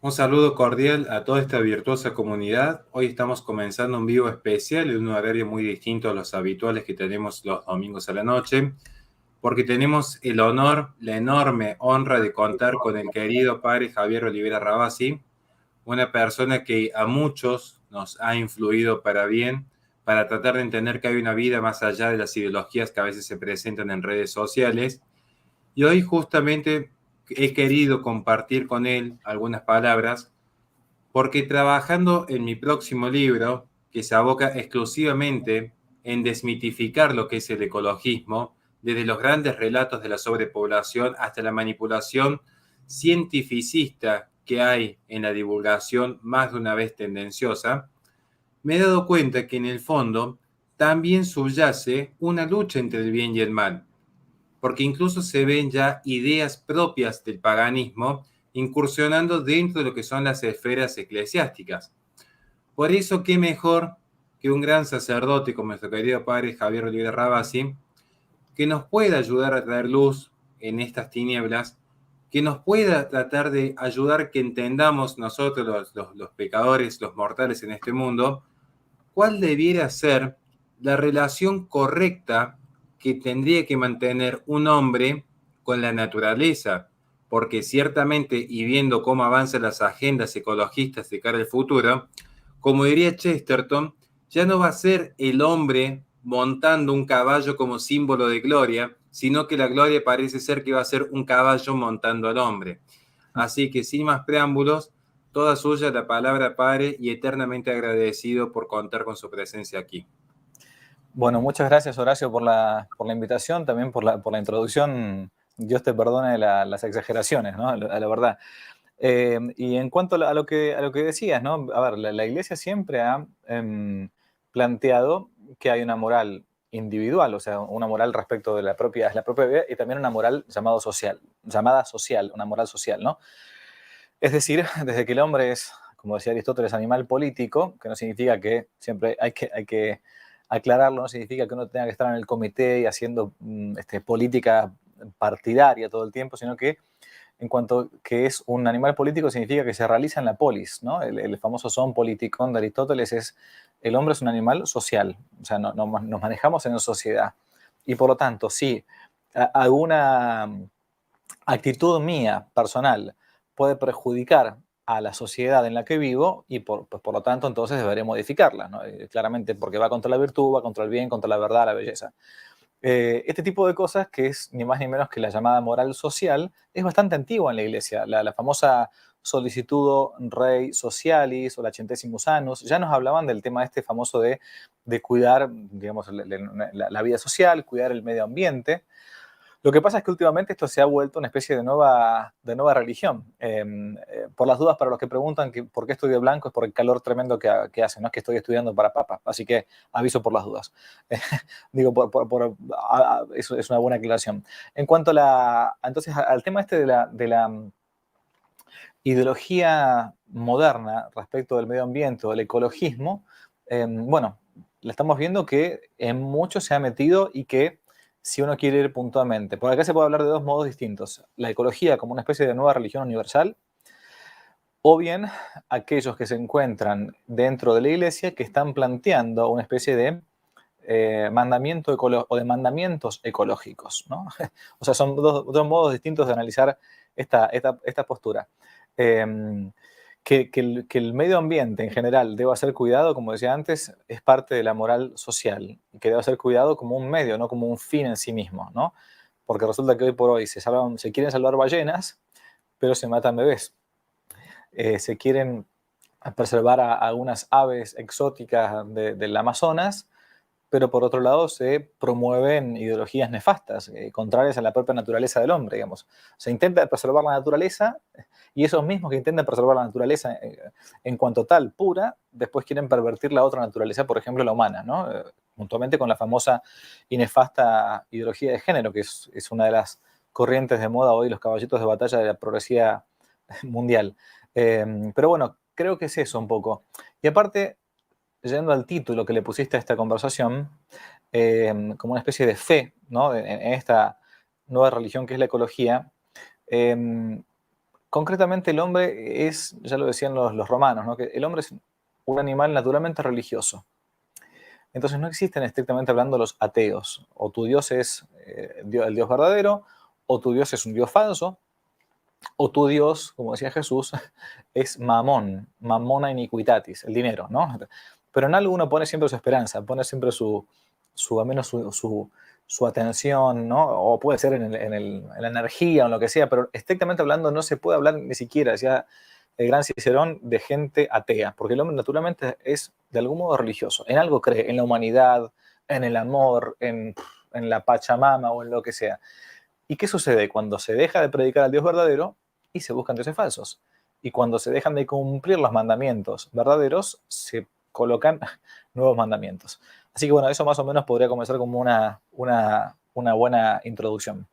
Un saludo cordial a toda esta virtuosa comunidad. Hoy estamos comenzando un vivo especial en un horario muy distinto a los habituales que tenemos los domingos a la noche, porque tenemos el honor, la enorme honra de contar con el querido padre Javier Olivera Rabasi, una persona que a muchos nos ha influido para bien, para tratar de entender que hay una vida más allá de las ideologías que a veces se presentan en redes sociales. Y hoy justamente he querido compartir con él algunas palabras porque trabajando en mi próximo libro, que se aboca exclusivamente en desmitificar lo que es el ecologismo, desde los grandes relatos de la sobrepoblación hasta la manipulación cientificista que hay en la divulgación más de una vez tendenciosa, me he dado cuenta que en el fondo también subyace una lucha entre el bien y el mal, porque incluso se ven ya ideas propias del paganismo incursionando dentro de lo que son las esferas eclesiásticas. Por eso, qué mejor que un gran sacerdote como nuestro querido padre Javier Olivera Rabasi, que nos pueda ayudar a traer luz en estas tinieblas, que nos pueda tratar de ayudar que entendamos nosotros los pecadores, los mortales en este mundo, cuál debiera ser la relación correcta que tendría que mantener un hombre con la naturaleza, porque ciertamente, y viendo cómo avanzan las agendas ecologistas de cara al futuro, como diría Chesterton, ya no va a ser el hombre montando un caballo como símbolo de gloria, sino que la gloria parece ser que va a ser un caballo montando al hombre. Así que sin más preámbulos, toda suya la palabra, Padre, y eternamente agradecido por contar con su presencia aquí. Bueno, muchas gracias, Horacio, por la invitación, también por la introducción. Dios te perdone las exageraciones, ¿no? A la verdad. Y en cuanto a lo que decías, ¿no? A ver, la Iglesia siempre ha planteado que hay una moral individual, o sea, una moral respecto de la propia vida y también una moral llamada social, una moral social, ¿no? Es decir, desde que el hombre es, como decía Aristóteles, animal político, que no significa que siempre hay que aclararlo, no significa que uno tenga que estar en el comité y haciendo política partidaria todo el tiempo, sino que en cuanto que es un animal político significa que se realiza en la polis, ¿no? El famoso son politikon de Aristóteles es el hombre es un animal social, o sea, nos manejamos en sociedad. Y por lo tanto, si alguna actitud mía personal puede perjudicar a la sociedad en la que vivo y por lo tanto entonces deberé modificarla, ¿no? Claramente porque va contra la virtud, va contra el bien, contra la verdad, la belleza. Este tipo de cosas, que es ni más ni menos que la llamada moral social, es bastante antigua en la Iglesia. La famosa Solicitudo Rei Socialis o la Centesimus Annus ya nos hablaban del tema este famoso de cuidar, digamos, la vida social, cuidar el medio ambiente. Lo que pasa es que últimamente esto se ha vuelto una especie de nueva religión. Por las dudas, para los que preguntan por qué estudio blanco, es por el calor tremendo que hace, no es que estoy estudiando para papa, así que aviso por las dudas. Digo, eso es una buena aclaración. En cuanto entonces, al tema este de la ideología moderna respecto del medio ambiente o del ecologismo, bueno, le estamos viendo que en mucho se ha metido y que si uno quiere ir puntualmente, por acá se puede hablar de dos modos distintos, la ecología como una especie de nueva religión universal, o bien aquellos que se encuentran dentro de la iglesia que están planteando una especie de mandamiento o de mandamientos ecológicos, ¿no? O sea, son dos modos distintos de analizar esta postura. Eh, que el medio ambiente en general deba ser cuidado, como decía antes, es parte de la moral social, y que deba ser cuidado como un medio, no como un fin en sí mismo, ¿no? Porque resulta que hoy por hoy se quieren salvar ballenas, pero se matan bebés. Se quieren preservar a algunas aves exóticas del Amazonas, pero por otro lado se promueven ideologías nefastas, contrarias a la propia naturaleza del hombre, digamos. Se intenta preservar la naturaleza y esos mismos que intentan preservar la naturaleza en cuanto tal, pura, después quieren pervertir la otra naturaleza, por ejemplo, la humana, ¿no? Puntualmente con la famosa y nefasta ideología de género, que es una de las corrientes de moda hoy, los caballitos de batalla de la progresía mundial. Pero bueno, creo que es eso un poco. Y aparte, yendo al título que le pusiste a esta conversación, como una especie de fe, ¿no? En esta nueva religión que es la ecología, eh, concretamente el hombre es, ya lo decían los romanos, ¿no? Que el hombre es un animal naturalmente religioso. Entonces no existen estrictamente hablando los ateos. O tu Dios es el Dios verdadero, o tu Dios es un Dios falso, o tu Dios, como decía Jesús, es mamón, mamona iniquitatis, el dinero, ¿no? Pero en algo uno pone siempre su esperanza, pone siempre al menos su atención, ¿no? O puede ser en la energía o en lo que sea, pero estrictamente hablando no se puede hablar ni siquiera, decía el gran Cicerón, de gente atea, porque el hombre naturalmente es de algún modo religioso, en algo cree, en la humanidad, en el amor, en la Pachamama o en lo que sea. ¿Y qué sucede? Cuando se deja de predicar al Dios verdadero y se buscan dioses falsos. Y cuando se dejan de cumplir los mandamientos verdaderos, se colocan nuevos mandamientos. Así que bueno, eso más o menos podría comenzar como una buena introducción.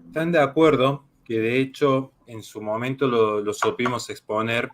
Están de acuerdo que de hecho en su momento lo supimos exponer.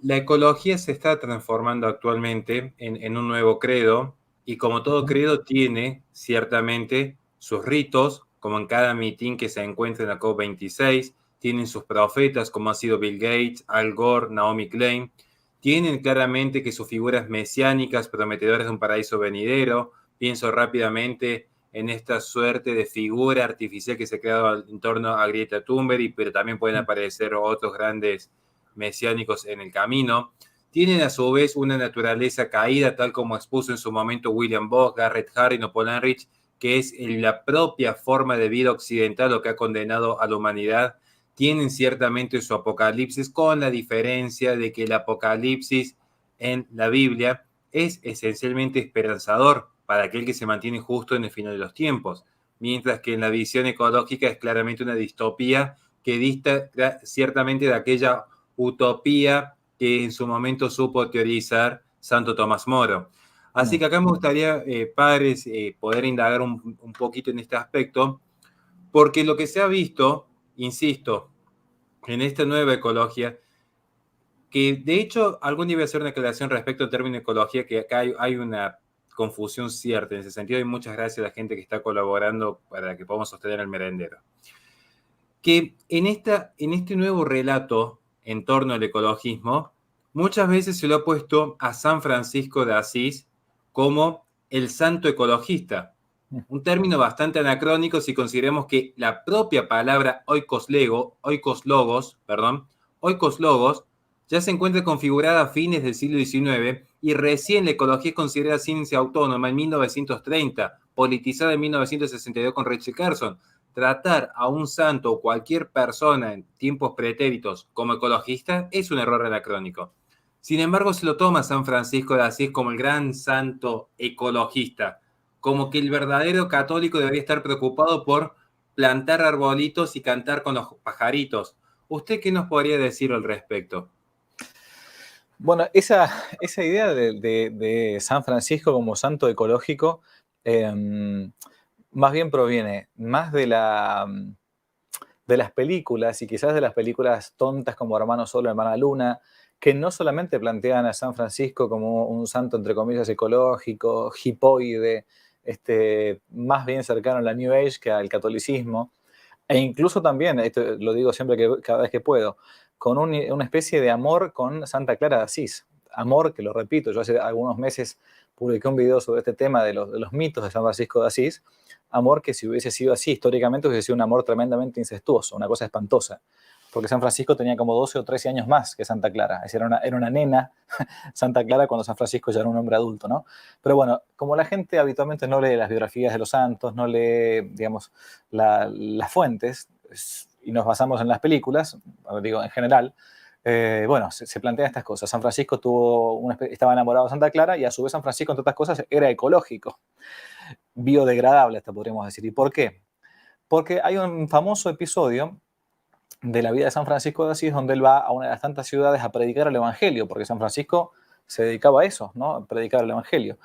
La ecología se está transformando actualmente en un nuevo credo y como todo credo tiene ciertamente sus ritos, como en cada mitin que se encuentra en la COP26, tienen sus profetas como ha sido Bill Gates, Al Gore, Naomi Klein, tienen claramente que sus figuras mesiánicas prometedoras de un paraíso venidero. Pienso rápidamente en esta suerte de figura artificial que se ha creado en torno a Greta Thunberg, pero también pueden aparecer otros grandes mesiánicos en el camino. Tienen a su vez una naturaleza caída, tal como expuso en su momento William Bock, Garrett Hardin o Paul Ehrlich, que es la propia forma de vida occidental lo que ha condenado a la humanidad. Tienen ciertamente su apocalipsis, con la diferencia de que el apocalipsis en la Biblia es esencialmente esperanzador para aquel que se mantiene justo en el final de los tiempos, mientras que en la visión ecológica es claramente una distopía que dista ciertamente de aquella utopía que en su momento supo teorizar Santo Tomás Moro. Así que acá me gustaría, padres, poder indagar un poquito en este aspecto, porque lo que se ha visto, insisto, en esta nueva ecología, que de hecho algún día voy a hacer una aclaración respecto al término ecología, que acá hay una confusión cierta en ese sentido, y muchas gracias a la gente que está colaborando para que podamos sostener el merendero. Que en este nuevo relato en torno al ecologismo, muchas veces se lo ha puesto a San Francisco de Asís como el santo ecologista. Un término bastante anacrónico si consideramos que la propia palabra oikos logos, ya se encuentra configurada a fines del siglo XIX y recién la ecología es considerada ciencia autónoma en 1930, politizada en 1962 con Rachel Carson. Tratar a un santo o cualquier persona en tiempos pretéritos como ecologista es un error anacrónico. Sin embargo, se lo toma San Francisco de Asís como el gran santo ecologista, como que el verdadero católico debería estar preocupado por plantar arbolitos y cantar con los pajaritos. ¿Usted qué nos podría decir al respecto? Bueno, esa idea de San Francisco como santo ecológico más bien proviene más de las películas y quizás de las películas tontas como Hermano Sol, Hermana Luna, que no solamente plantean a San Francisco como un santo, entre comillas, ecológico, hipoide, más bien cercano a la New Age que al catolicismo, e incluso también, esto lo digo siempre cada vez que puedo, con una especie de amor con Santa Clara de Asís. Amor que, lo repito, yo hace algunos meses publiqué un video sobre este tema de los mitos de San Francisco de Asís. Amor que, si hubiese sido así históricamente, hubiese sido un amor tremendamente incestuoso, una cosa espantosa. Porque San Francisco tenía como 12 o 13 años más que Santa Clara. Es decir, era una nena Santa Clara cuando San Francisco ya era un hombre adulto, ¿no? Pero bueno, como la gente habitualmente no lee las biografías de los santos, no lee, digamos, las fuentes, y nos basamos en las películas, digo, en general, bueno, se plantean estas cosas. San Francisco estaba enamorado de Santa Clara y a su vez San Francisco, entre otras cosas, era ecológico, biodegradable, hasta podríamos decir. ¿Y por qué? Porque hay un famoso episodio de la vida de San Francisco de Asís donde él va a una de las tantas ciudades a predicar el Evangelio, porque San Francisco se dedicaba a eso, ¿no? A predicar el Evangelio.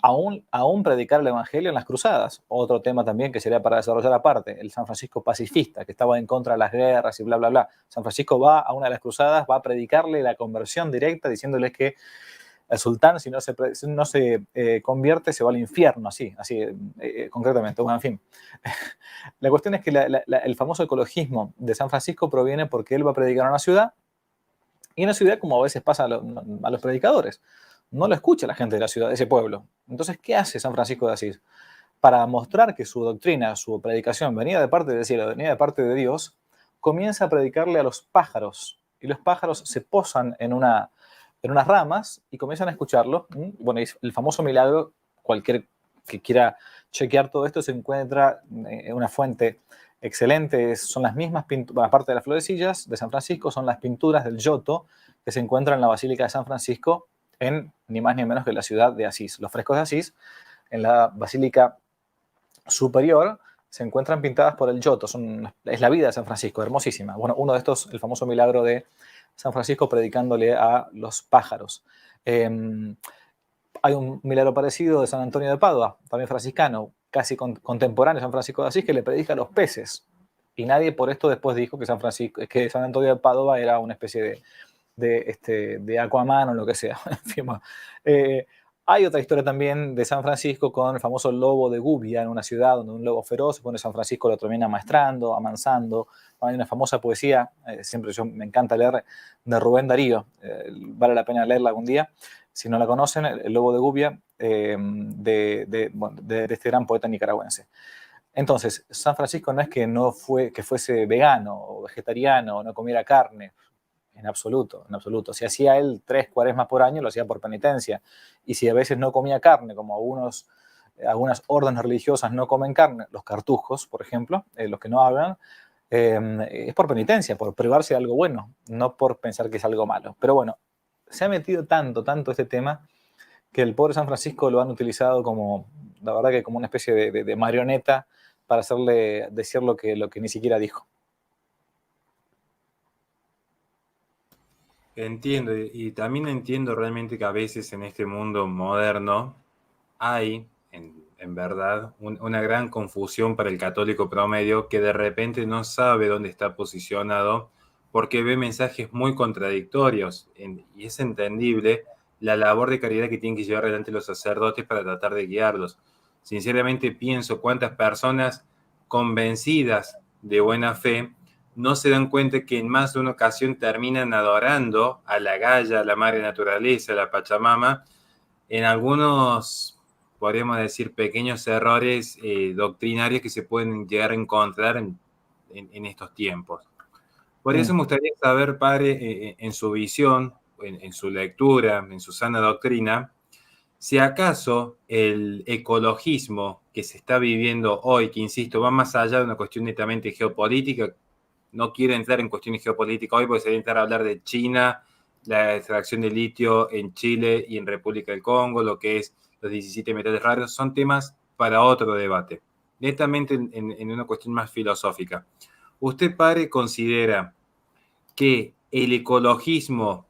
Aún predicar el Evangelio en las cruzadas, otro tema también que sería para desarrollar aparte, el San Francisco pacifista, que estaba en contra de las guerras y bla, bla, bla. San Francisco va a una de las cruzadas, va a predicarle la conversión directa, diciéndoles que el sultán, si no se convierte, se va al infierno, así concretamente. Bueno, en fin. La cuestión es que el famoso ecologismo de San Francisco proviene porque él va a predicar a una ciudad, y en una ciudad, como a veces pasa a los predicadores, no lo escucha la gente de la ciudad, de ese pueblo. Entonces, ¿qué hace San Francisco de Asís? Para mostrar que su doctrina, su predicación venía de parte del cielo, venía de parte de Dios, comienza a predicarle a los pájaros. Y los pájaros se posan en unas ramas y comienzan a escucharlo. Bueno, el famoso milagro, cualquier que quiera chequear todo esto, se encuentra en una fuente excelente. Son las mismas pinturas, aparte de las florecillas de San Francisco, son las pinturas del Giotto que se encuentran en la Basílica de San Francisco, en ni más ni menos que la ciudad de Asís. Los frescos de Asís, en la Basílica Superior, se encuentran pintadas por el Giotto. Es la vida de San Francisco, hermosísima. Bueno, uno de estos, el famoso milagro de San Francisco predicándole a los pájaros. Hay un milagro parecido de San Antonio de Padua, también franciscano, casi contemporáneo de San Francisco de Asís, que le predica a los peces. Y nadie por esto después dijo que San Antonio de Padua era una especie de Aquaman o lo que sea. En fin, hay otra historia también de San Francisco con el famoso lobo de Gubia, en una ciudad donde un lobo feroz, bueno, San Francisco lo termina amaestrando, amansando. Hay una famosa poesía, siempre me encanta leer, de Rubén Darío, vale la pena leerla algún día. Si no la conocen, el lobo de Gubia, de este gran poeta nicaragüense. Entonces, San Francisco no es que fuese vegano o vegetariano o no comiera carne. En absoluto, en absoluto. Si hacía él 3 cuaresmas por año, lo hacía por penitencia. Y si a veces no comía carne, como algunas órdenes religiosas no comen carne, los cartujos, por ejemplo, los que no hablan, es por penitencia, por privarse de algo bueno, no por pensar que es algo malo. Pero bueno, se ha metido tanto este tema, que el pobre San Francisco lo han utilizado como, la verdad que como una especie de marioneta para hacerle decir lo que ni siquiera dijo. Entiendo, y también entiendo realmente que a veces en este mundo moderno hay, en verdad, una gran confusión para el católico promedio que de repente no sabe dónde está posicionado porque ve mensajes muy contradictorios y es entendible la labor de caridad que tienen que llevar adelante los sacerdotes para tratar de guiarlos. Sinceramente pienso cuántas personas convencidas de buena fe no se dan cuenta que en más de una ocasión terminan adorando a la Gaia, a la Madre Naturaleza, a la Pachamama, en algunos, podríamos decir, pequeños errores doctrinarios que se pueden llegar a encontrar en estos tiempos. Por eso me gustaría saber, padre, en su visión, en su lectura, en su sana doctrina, si acaso el ecologismo que se está viviendo hoy, que insisto, va más allá de una cuestión netamente geopolítica. No quiero entrar en cuestiones geopolíticas hoy porque sería entrar a hablar de China, la extracción de litio en Chile y en República del Congo, lo que es los 17 metales raros, son temas para otro debate, netamente en una cuestión más filosófica. ¿Usted, padre, considera que el ecologismo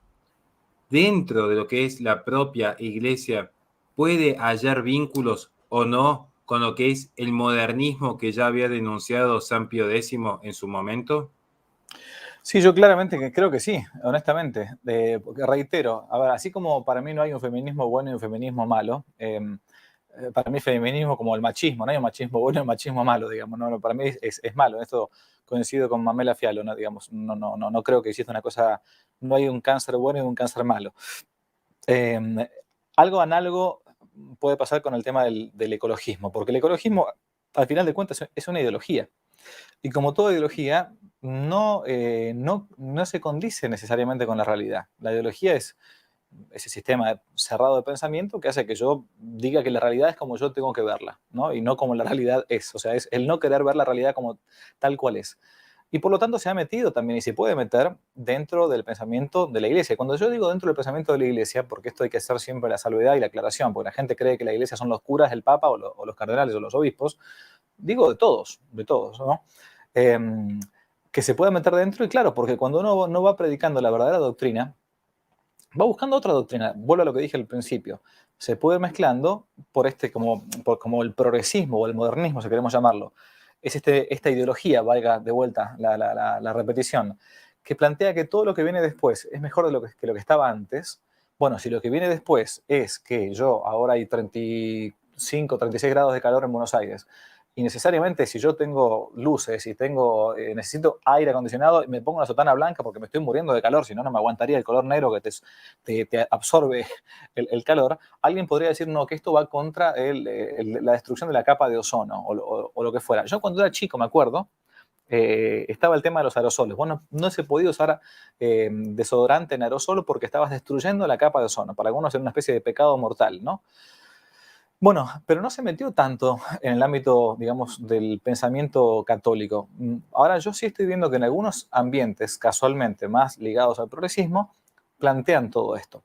dentro de lo que es la propia iglesia puede hallar vínculos o no con lo que es el modernismo que ya había denunciado San Pío X en su momento? Sí, yo claramente creo que sí, honestamente. Porque reitero, a ver, así como para mí no hay un feminismo bueno y un feminismo malo, para mí feminismo como el machismo, no hay un machismo bueno y un machismo malo, digamos, no, para mí es malo. Esto coincido con Mamela Fialo, ¿no? Digamos, no creo que exista una cosa, no hay un cáncer bueno y un cáncer malo. Algo análogo puede pasar con el tema del ecologismo, porque el ecologismo, al final de cuentas, es una ideología. Y como toda ideología, no se condice necesariamente con la realidad. La ideología es ese sistema cerrado de pensamiento que hace que yo diga que la realidad es como yo tengo que verla, ¿no? Y no como la realidad es. O sea, es el no querer ver la realidad como tal cual es. Y por lo tanto se ha metido también y se puede meter dentro del pensamiento de la iglesia. Cuando yo digo dentro del pensamiento de la iglesia, porque esto hay que hacer siempre la salvedad y la aclaración, porque la gente cree que la iglesia son los curas, el papa o los cardenales o los obispos, digo de todos, ¿no? Que se puede meter dentro, y claro, porque cuando uno no va predicando la verdadera doctrina, va buscando otra doctrina. Vuelvo a lo que dije al principio. Se puede ir mezclando como el progresismo o el modernismo, si queremos llamarlo. Es esta ideología, valga de vuelta la repetición, que plantea que todo lo que viene después es mejor que lo que estaba antes, Bueno, si lo que viene después es que ahora hay 35, 36 grados de calor en Buenos Aires, y necesariamente si yo tengo luces y necesito aire acondicionado, y me pongo una sotana blanca porque me estoy muriendo de calor, si no, no me aguantaría el color negro que te absorbe el calor, alguien podría decir, no, que esto va contra la destrucción de la capa de ozono o lo que fuera. Yo cuando era chico, me acuerdo, estaba el tema de los aerosoles. Bueno, no se podía usar desodorante en aerosol porque estabas destruyendo la capa de ozono. Para algunos era una especie de pecado mortal, ¿no? Bueno, pero no se metió tanto en el ámbito, digamos, del pensamiento católico. Ahora yo sí estoy viendo que en algunos ambientes, casualmente más ligados al progresismo, plantean todo esto.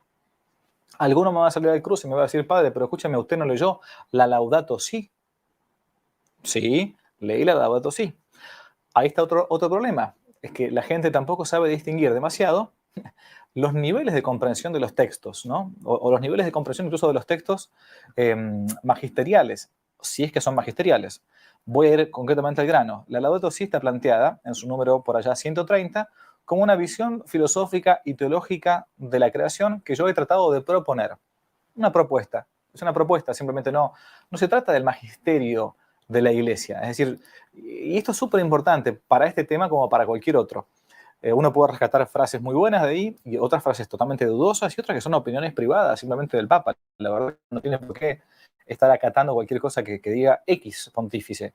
Alguno me va a salir al cruce y me va a decir, padre, pero escúchame, ¿usted no leyó la Laudato Si? Sí, leí la Laudato Si. Ahí está otro problema, es que la gente tampoco sabe distinguir demasiado los niveles de comprensión de los textos, ¿no? O los niveles de comprensión incluso de los textos magisteriales, si es que son magisteriales. Voy a ir concretamente al grano. La Laudato Si está planteada, en su número por allá 130, como una visión filosófica y teológica de la creación que yo he tratado de proponer. Una propuesta. Es una propuesta, simplemente no se trata del magisterio de la iglesia. Es decir, y esto es súper importante para este tema como para cualquier otro. Uno puede rescatar frases muy buenas de ahí y otras frases totalmente dudosas y otras que son opiniones privadas simplemente del Papa. La verdad no tiene por qué estar acatando cualquier cosa que diga X pontífice.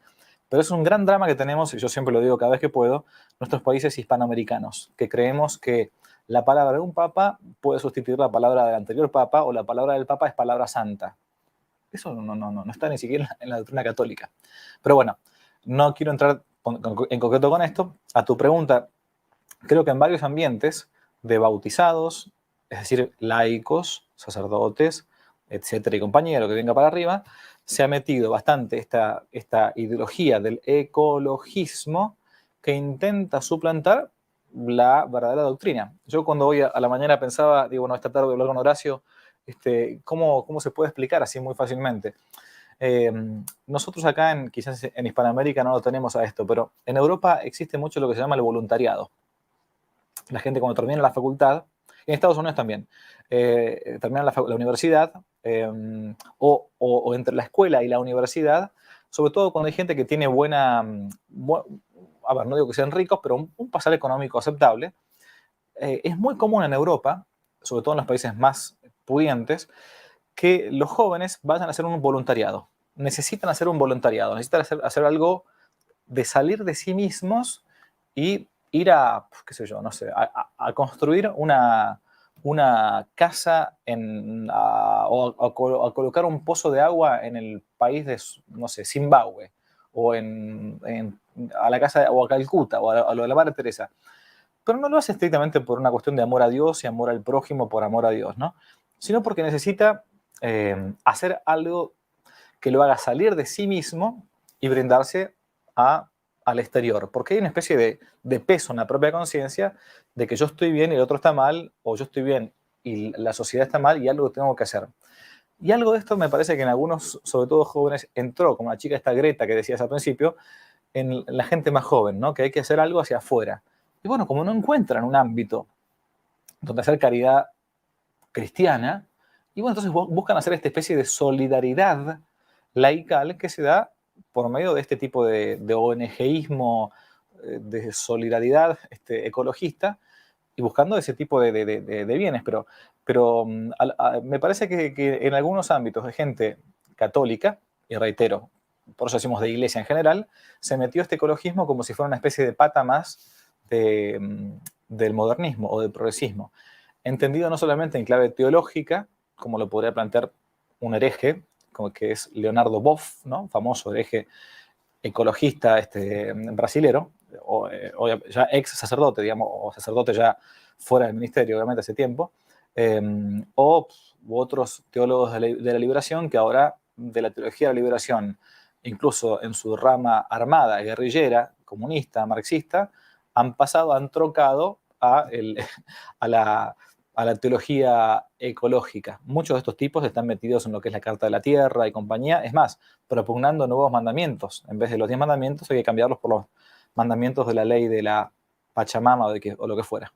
Pero es un gran drama que tenemos, y yo siempre lo digo cada vez que puedo, nuestros países hispanoamericanos, que creemos que la palabra de un papa puede sustituir la palabra del anterior papa o la palabra del papa es palabra santa. Eso no está ni siquiera en la doctrina católica. Pero bueno, no quiero entrar en concreto con esto. A tu pregunta, creo que en varios ambientes de bautizados, es decir, laicos, sacerdotes, etcétera y compañía, lo que venga para arriba, se ha metido bastante esta ideología del ecologismo que intenta suplantar la verdadera doctrina. Yo cuando hoy a la mañana pensaba, digo, bueno, esta tarde voy a hablar con Horacio, ¿cómo se puede explicar así muy fácilmente? Nosotros acá, quizás en Hispanoamérica no lo tenemos a esto, pero en Europa existe mucho lo que se llama el voluntariado. La gente cuando termina la facultad, en Estados Unidos también, termina la universidad o entre la escuela y la universidad, sobre todo cuando hay gente que tiene a ver, no digo que sean ricos, pero un pasar económico aceptable, es muy común en Europa, sobre todo en los países más pudientes, que los jóvenes vayan a hacer un voluntariado. Necesitan hacer un voluntariado, necesitan hacer algo de salir de sí mismos y ir qué sé yo, no sé, a construir una casa o a colocar un pozo de agua en el país de, no sé, Zimbabue, o a la casa, o a Calcuta, o a lo de la Madre Teresa. Pero no lo hace estrictamente por una cuestión de amor a Dios y amor al prójimo por amor a Dios, ¿no? Sino porque necesita hacer algo que lo haga salir de sí mismo y brindarse al exterior. Porque hay una especie de peso en la propia conciencia de que yo estoy bien y el otro está mal, o yo estoy bien y la sociedad está mal y algo tengo que hacer. Y algo de esto me parece que en algunos, sobre todo jóvenes, entró, como la chica esta Greta que decías al principio, en la gente más joven, ¿no? Que hay que hacer algo hacia afuera. Y bueno, como no encuentran un ámbito donde hacer caridad cristiana, y bueno, entonces buscan hacer esta especie de solidaridad laical que se da por medio de este tipo de ONGismo, de solidaridad ecologista, y buscando ese tipo de bienes. Pero me parece que en algunos ámbitos de gente católica, y reitero, por eso decimos de iglesia en general, se metió este ecologismo como si fuera una especie de pata más del modernismo o del progresismo, entendido no solamente en clave teológica, como lo podría plantear un hereje, como que es Leonardo Boff, ¿no? Famoso hereje ecologista brasilero, o ya ex sacerdote, digamos, o sacerdote ya fuera del ministerio, obviamente, hace tiempo, o u otros teólogos de la liberación que ahora de la teología de la liberación, incluso en su rama armada, guerrillera, comunista, marxista, han trocado a la teología ecológica. Muchos de estos tipos están metidos en lo que es la Carta de la Tierra y compañía. Es más, propugnando nuevos mandamientos. En vez de los 10 mandamientos, hay que cambiarlos por los mandamientos de la ley de la Pachamama o lo que fuera.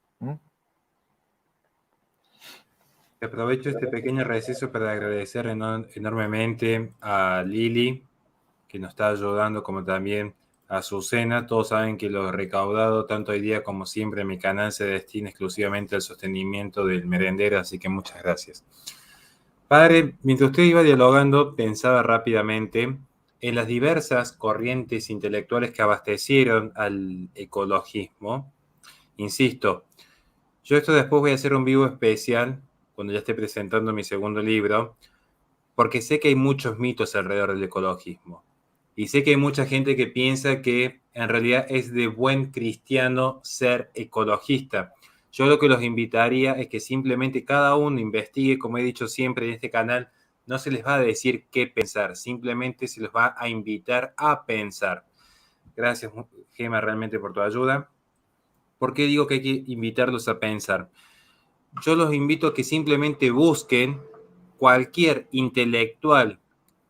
Aprovecho este pequeño receso para agradecer enormemente a Lili, que nos está ayudando, como también a Azucena. Todos saben que lo recaudado, tanto hoy día como siempre, en mi canal se destina exclusivamente al sostenimiento del merendero, así que muchas gracias. Padre, mientras usted iba dialogando, pensaba rápidamente en las diversas corrientes intelectuales que abastecieron al ecologismo. Insisto, yo esto después voy a hacer un vivo especial cuando ya esté presentando mi segundo libro, porque sé que hay muchos mitos alrededor del ecologismo. Y sé que hay mucha gente que piensa que en realidad es de buen cristiano ser ecologista. Yo lo que los invitaría es que simplemente cada uno investigue, como he dicho siempre en este canal, no se les va a decir qué pensar, simplemente se les va a invitar a pensar. Gracias, Gema, realmente por tu ayuda. ¿Por qué digo que hay que invitarlos a pensar? Yo los invito a que simplemente busquen cualquier intelectual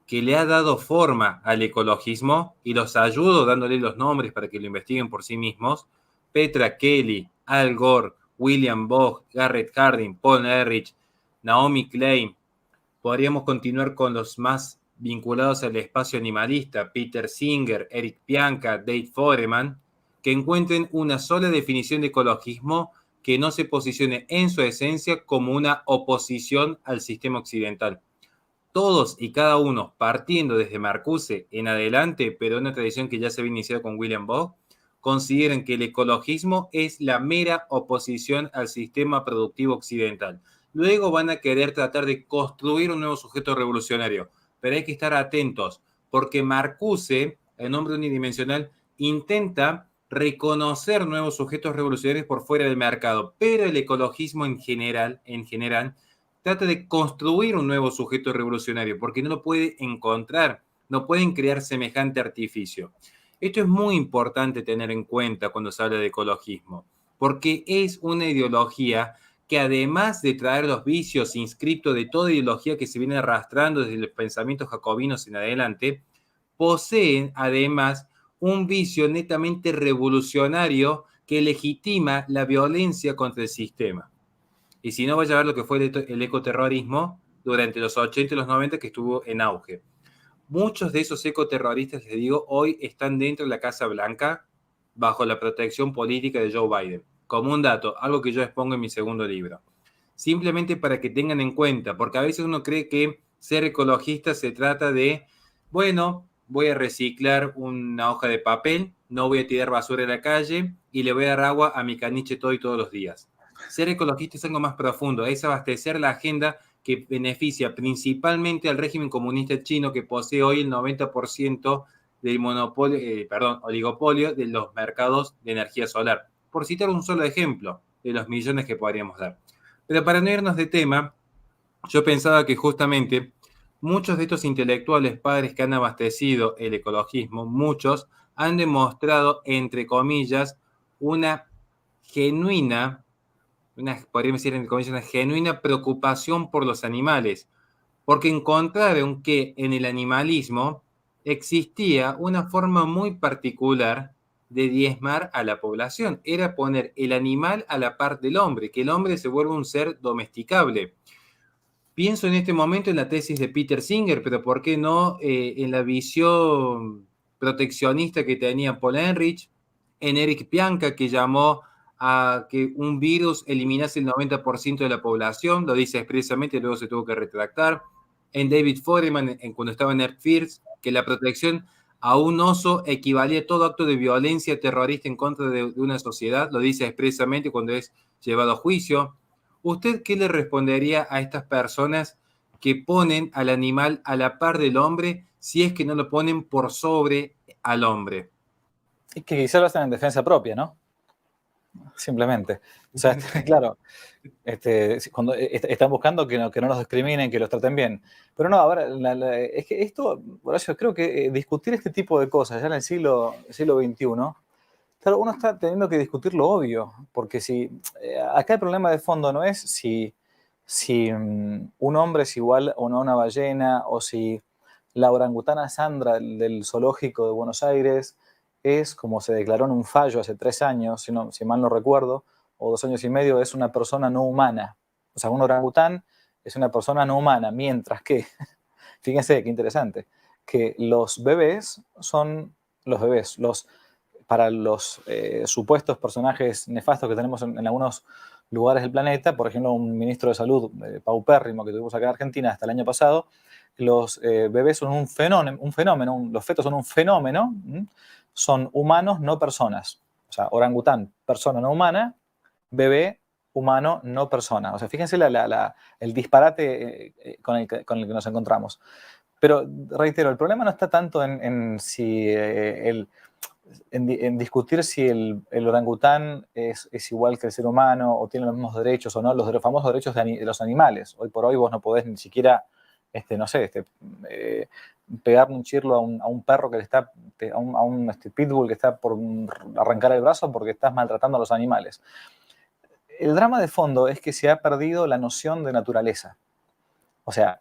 que le ha dado forma al ecologismo y los ayudo dándole los nombres para que lo investiguen por sí mismos. Petra Kelly, Al Gore, William Bogg, Garrett Hardin, Paul Ehrlich, Naomi Klein. Podríamos continuar con los más vinculados al espacio animalista, Peter Singer, Eric Pianka, Dave Foreman, que encuentren una sola definición de ecologismo que no se posicione en su esencia como una oposición al sistema occidental. Todos y cada uno, partiendo desde Marcuse en adelante, pero una tradición que ya se había iniciado con William Bogg, consideran que el ecologismo es la mera oposición al sistema productivo occidental. Luego van a querer tratar de construir un nuevo sujeto revolucionario, pero hay que estar atentos, porque Marcuse, el nombre unidimensional, intenta reconocer nuevos sujetos revolucionarios por fuera del mercado, pero el ecologismo en general, trata de construir un nuevo sujeto revolucionario, porque no lo puede encontrar, no pueden crear semejante artificio. Esto es muy importante tener en cuenta cuando se habla de ecologismo, porque es una ideología que además de traer los vicios inscriptos de toda ideología que se viene arrastrando desde los pensamientos jacobinos en adelante, poseen además un vicio netamente revolucionario que legitima la violencia contra el sistema. Y si no, vaya a ver lo que fue el ecoterrorismo durante los 80 y los 90 que estuvo en auge. Muchos de esos ecoterroristas, les digo, hoy están dentro de la Casa Blanca bajo la protección política de Joe Biden. Como un dato, algo que yo expongo en mi segundo libro. Simplemente para que tengan en cuenta, porque a veces uno cree que ser ecologista se trata de, bueno, voy a reciclar una hoja de papel, no voy a tirar basura en la calle y le voy a dar agua a mi caniche todos los días. Ser ecologista es algo más profundo, es abastecer la agenda que beneficia principalmente al régimen comunista chino que posee hoy el 90% del oligopolio de los mercados de energía solar. Por citar un solo ejemplo de los millones que podríamos dar. Pero para no irnos de tema, yo pensaba que justamente muchos de estos intelectuales padres que han abastecido el ecologismo, muchos han demostrado, entre comillas, una genuina podríamos decir, una genuina preocupación por los animales, porque encontraron que en el animalismo existía una forma muy particular de diezmar a la población, era poner el animal a la par del hombre, que el hombre se vuelva un ser domesticable. Pienso en este momento en la tesis de Peter Singer, pero ¿por qué no en la visión proteccionista que tenía Paul Ehrlich, en Eric Pianka, que llamó a que un virus eliminase el 90% de la población, lo dice expresamente, luego se tuvo que retractar, en David Foreman, cuando estaba en Earth First, que la protección a un oso equivalía a todo acto de violencia terrorista en contra de una sociedad, lo dice expresamente cuando es llevado a juicio. ¿Usted qué le respondería a estas personas que ponen al animal a la par del hombre si es que no lo ponen por sobre al hombre? Y que quizás lo hacen en defensa propia, ¿no? Simplemente. O sea, claro, cuando están buscando que no nos discriminen, que los traten bien. Pero no, ahora, es que esto, Horacio, creo que discutir este tipo de cosas ya en el siglo XXI, claro, uno está teniendo que discutir lo obvio, porque si acá el problema de fondo no es si un hombre es igual o no a una ballena, o si la orangutana Sandra del zoológico de Buenos Aires es, como se declaró en un fallo hace 3 años, si mal no recuerdo, o 2 años y medio, es una persona no humana. O sea, un orangután es una persona no humana, mientras que, fíjense qué interesante, que los bebés son los bebés, para los supuestos personajes nefastos que tenemos en algunos lugares del planeta, por ejemplo, un ministro de salud paupérrimo que tuvimos acá en Argentina hasta el año pasado, los bebés son un fenómeno, los fetos son un fenómeno, son humanos, no personas. O sea, orangután, persona no humana, bebé, humano, no persona. O sea, fíjense el disparate con el que nos encontramos. Pero, reitero, el problema no está tanto en discutir si el orangután es igual que el ser humano o tiene los mismos derechos o no, los famosos derechos de los animales. Hoy por hoy vos no podés ni siquiera, no sé, pegarle un chirlo a un perro que le está, a un pitbull que está por arrancar el brazo porque estás maltratando a los animales. El drama de fondo es que se ha perdido la noción de naturaleza. O sea,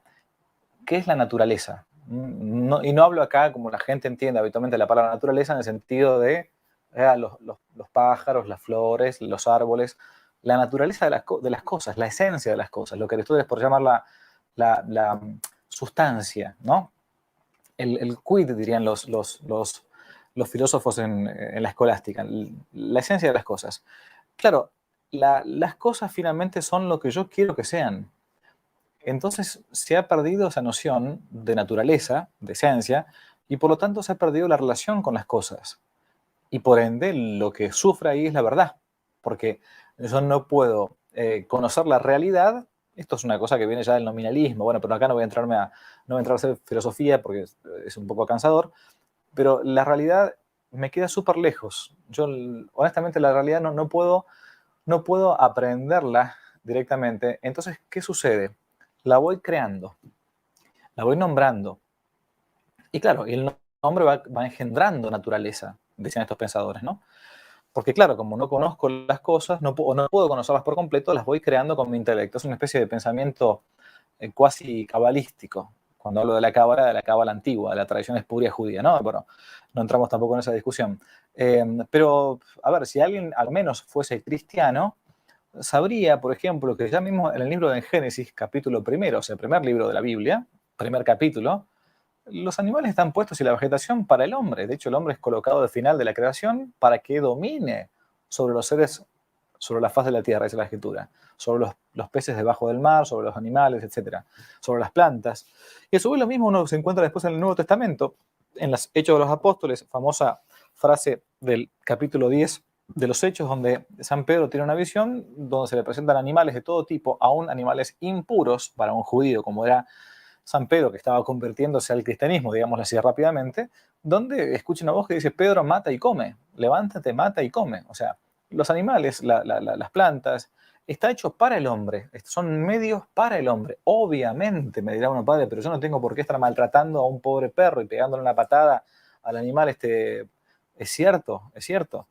¿qué es la naturaleza? Y no hablo acá como la gente entiende habitualmente la palabra naturaleza en el sentido de los pájaros, las flores, los árboles, la naturaleza de las cosas, la esencia de las cosas, lo que Aristóteles por llamar la sustancia, ¿no? El quid, dirían los filósofos en la escolástica, la esencia de las cosas. Claro, las cosas finalmente son lo que yo quiero que sean. Entonces se ha perdido esa noción de naturaleza, de esencia, y por lo tanto se ha perdido la relación con las cosas. Y por ende lo que sufre ahí es la verdad, porque yo no puedo conocer la realidad. Esto es una cosa que viene ya del nominalismo, bueno, pero acá no voy a entrar a hacer filosofía porque es un poco cansador, pero la realidad me queda súper lejos. Yo honestamente la realidad no puedo aprenderla directamente. Entonces, ¿qué sucede? La voy creando, la voy nombrando. Y claro, el nombre va engendrando naturaleza, decían estos pensadores, ¿no? Porque claro, como no conozco las cosas, no puedo conocerlas por completo, las voy creando con mi intelecto. Es una especie de pensamiento cuasi cabalístico. Cuando hablo de la cábala antigua, de la tradición espuria judía, ¿no? Bueno, no entramos tampoco en esa discusión. Pero, a ver, si alguien al menos fuese cristiano, sabría, por ejemplo, que ya mismo en el libro de Génesis, capítulo primero, o sea, el primer libro de la Biblia, primer capítulo, los animales están puestos y la vegetación para el hombre. De hecho, el hombre es colocado al final de la creación para que domine sobre los seres, sobre la faz de la tierra, esa es la escritura, sobre los peces debajo del mar, sobre los animales, etcétera, sobre las plantas. Y a su vez lo mismo uno se encuentra después en el Nuevo Testamento, en los Hechos de los Apóstoles, famosa frase del capítulo 10 de los Hechos, donde San Pedro tiene una visión donde se le presentan animales de todo tipo, aún animales impuros para un judío, como era San Pedro, que estaba convirtiéndose al cristianismo, digámoslo así rápidamente, donde escucha una voz que dice: Pedro, mata y come, levántate, mata y come. O sea, los animales, las plantas, está hecho para el hombre, son medios para el hombre. Obviamente, me dirá uno, padre, pero yo no tengo por qué estar maltratando a un pobre perro y pegándole una patada al animal. Es cierto, es cierto.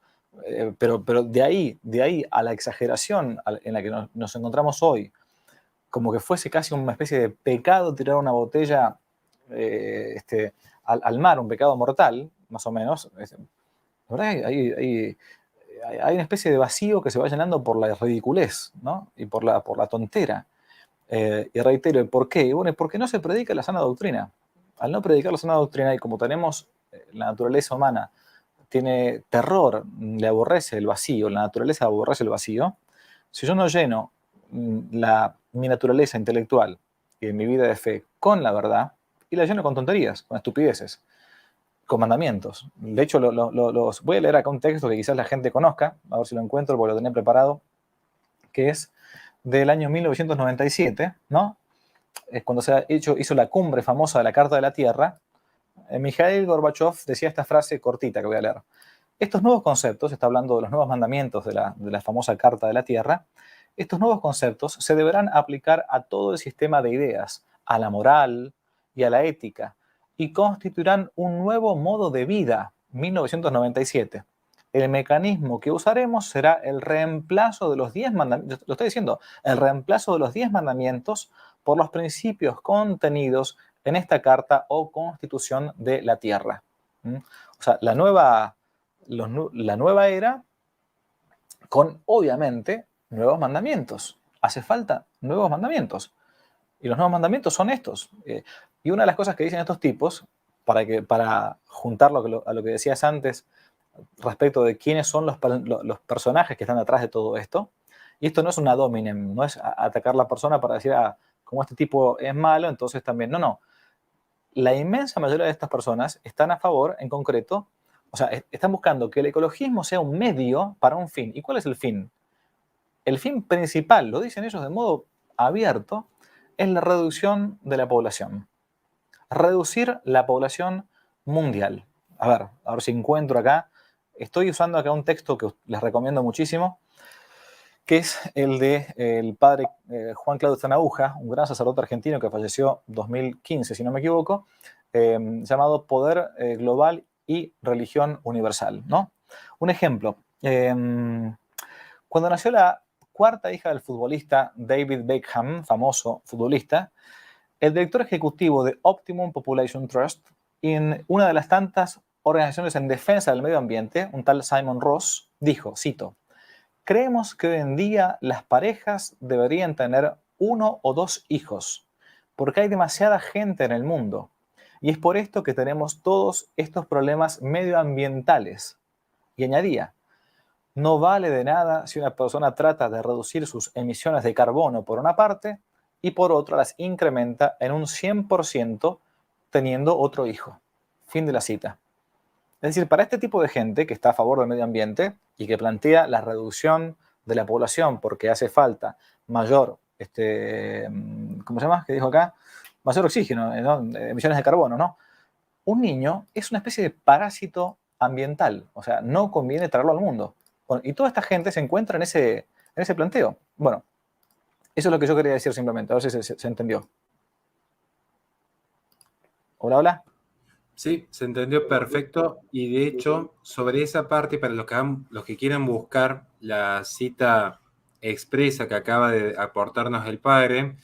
Pero de ahí a la exageración en la que nos encontramos hoy, como que fuese casi una especie de pecado tirar una botella al mar, un pecado mortal, más o menos. La verdad que hay una especie de vacío que se va llenando por la ridiculez, ¿no? Y por la tontera. Y reitero, ¿el por qué? Bueno, es porque no se predica la sana doctrina. Al no predicar la sana doctrina, y como tenemos la naturaleza humana, tiene terror, le aborrece el vacío, la naturaleza aborrece el vacío. Si yo no lleno mi naturaleza intelectual y mi vida de fe con la verdad, y la lleno con tonterías, con estupideces, con mandamientos. De hecho, los voy a leer acá un texto que quizás la gente conozca, a ver si lo encuentro porque lo tenía preparado, que es del año 1997, ¿no? Es cuando hizo la cumbre famosa de la Carta de la Tierra. Mikhail Gorbachev decía esta frase cortita que voy a leer. Estos nuevos conceptos, está hablando de los nuevos mandamientos de la famosa Carta de la Tierra, estos nuevos conceptos se deberán aplicar a todo el sistema de ideas, a la moral y a la ética, y constituirán un nuevo modo de vida, 1997. El mecanismo que usaremos será el reemplazo de los 10 mandamientos, lo estoy diciendo, el reemplazo de los 10 mandamientos por los principios contenidos en esta carta o constitución de la Tierra. O sea, la nueva era con, obviamente, nuevos mandamientos. Hace falta nuevos mandamientos. Y los nuevos mandamientos son estos. Y una de las cosas que dicen estos tipos, para juntarlo a lo que decías antes respecto de quiénes son los personajes que están atrás de todo esto, y esto no es un ad hominem, no es atacar a la persona para decir, como este tipo es malo, entonces también. No, no. La inmensa mayoría de estas personas están a favor, en concreto, o sea, están buscando que el ecologismo sea un medio para un fin. ¿Y cuál es el fin? El fin principal, lo dicen ellos de modo abierto, es la reducción de la población. Reducir la población mundial. A ver si encuentro acá. Estoy usando acá un texto que les recomiendo muchísimo, que es el de el padre Juan Claudio Zanaúja, un gran sacerdote argentino que falleció en 2015, si no me equivoco, llamado Poder Global y Religión Universal, ¿no? Un ejemplo. Cuando nació la cuarta hija del futbolista David Beckham, famoso futbolista, el director ejecutivo de Optimum Population Trust, en una de las tantas organizaciones en defensa del medio ambiente, un tal Simon Ross, dijo, cito, creemos que hoy en día las parejas deberían tener 1 o 2 hijos, porque hay demasiada gente en el mundo. Y es por esto que tenemos todos estos problemas medioambientales. Y añadía, no vale de nada si una persona trata de reducir sus emisiones de carbono por una parte y por otra las incrementa en un 100% teniendo otro hijo. Fin de la cita. Es decir, para este tipo de gente que está a favor del medio ambiente y que plantea la reducción de la población porque hace falta mayor, ¿cómo se llama? ¿Qué dijo acá? Mayor oxígeno, ¿no? Emisiones de carbono, ¿no? Un niño es una especie de parásito ambiental, o sea, no conviene traerlo al mundo. Bueno, y toda esta gente se encuentra en ese planteo. Bueno, eso es lo que yo quería decir simplemente, a ver si se entendió. Hola, hola. Sí, se entendió perfecto y de hecho sobre esa parte para los que quieran buscar la cita expresa que acaba de aportarnos el padre,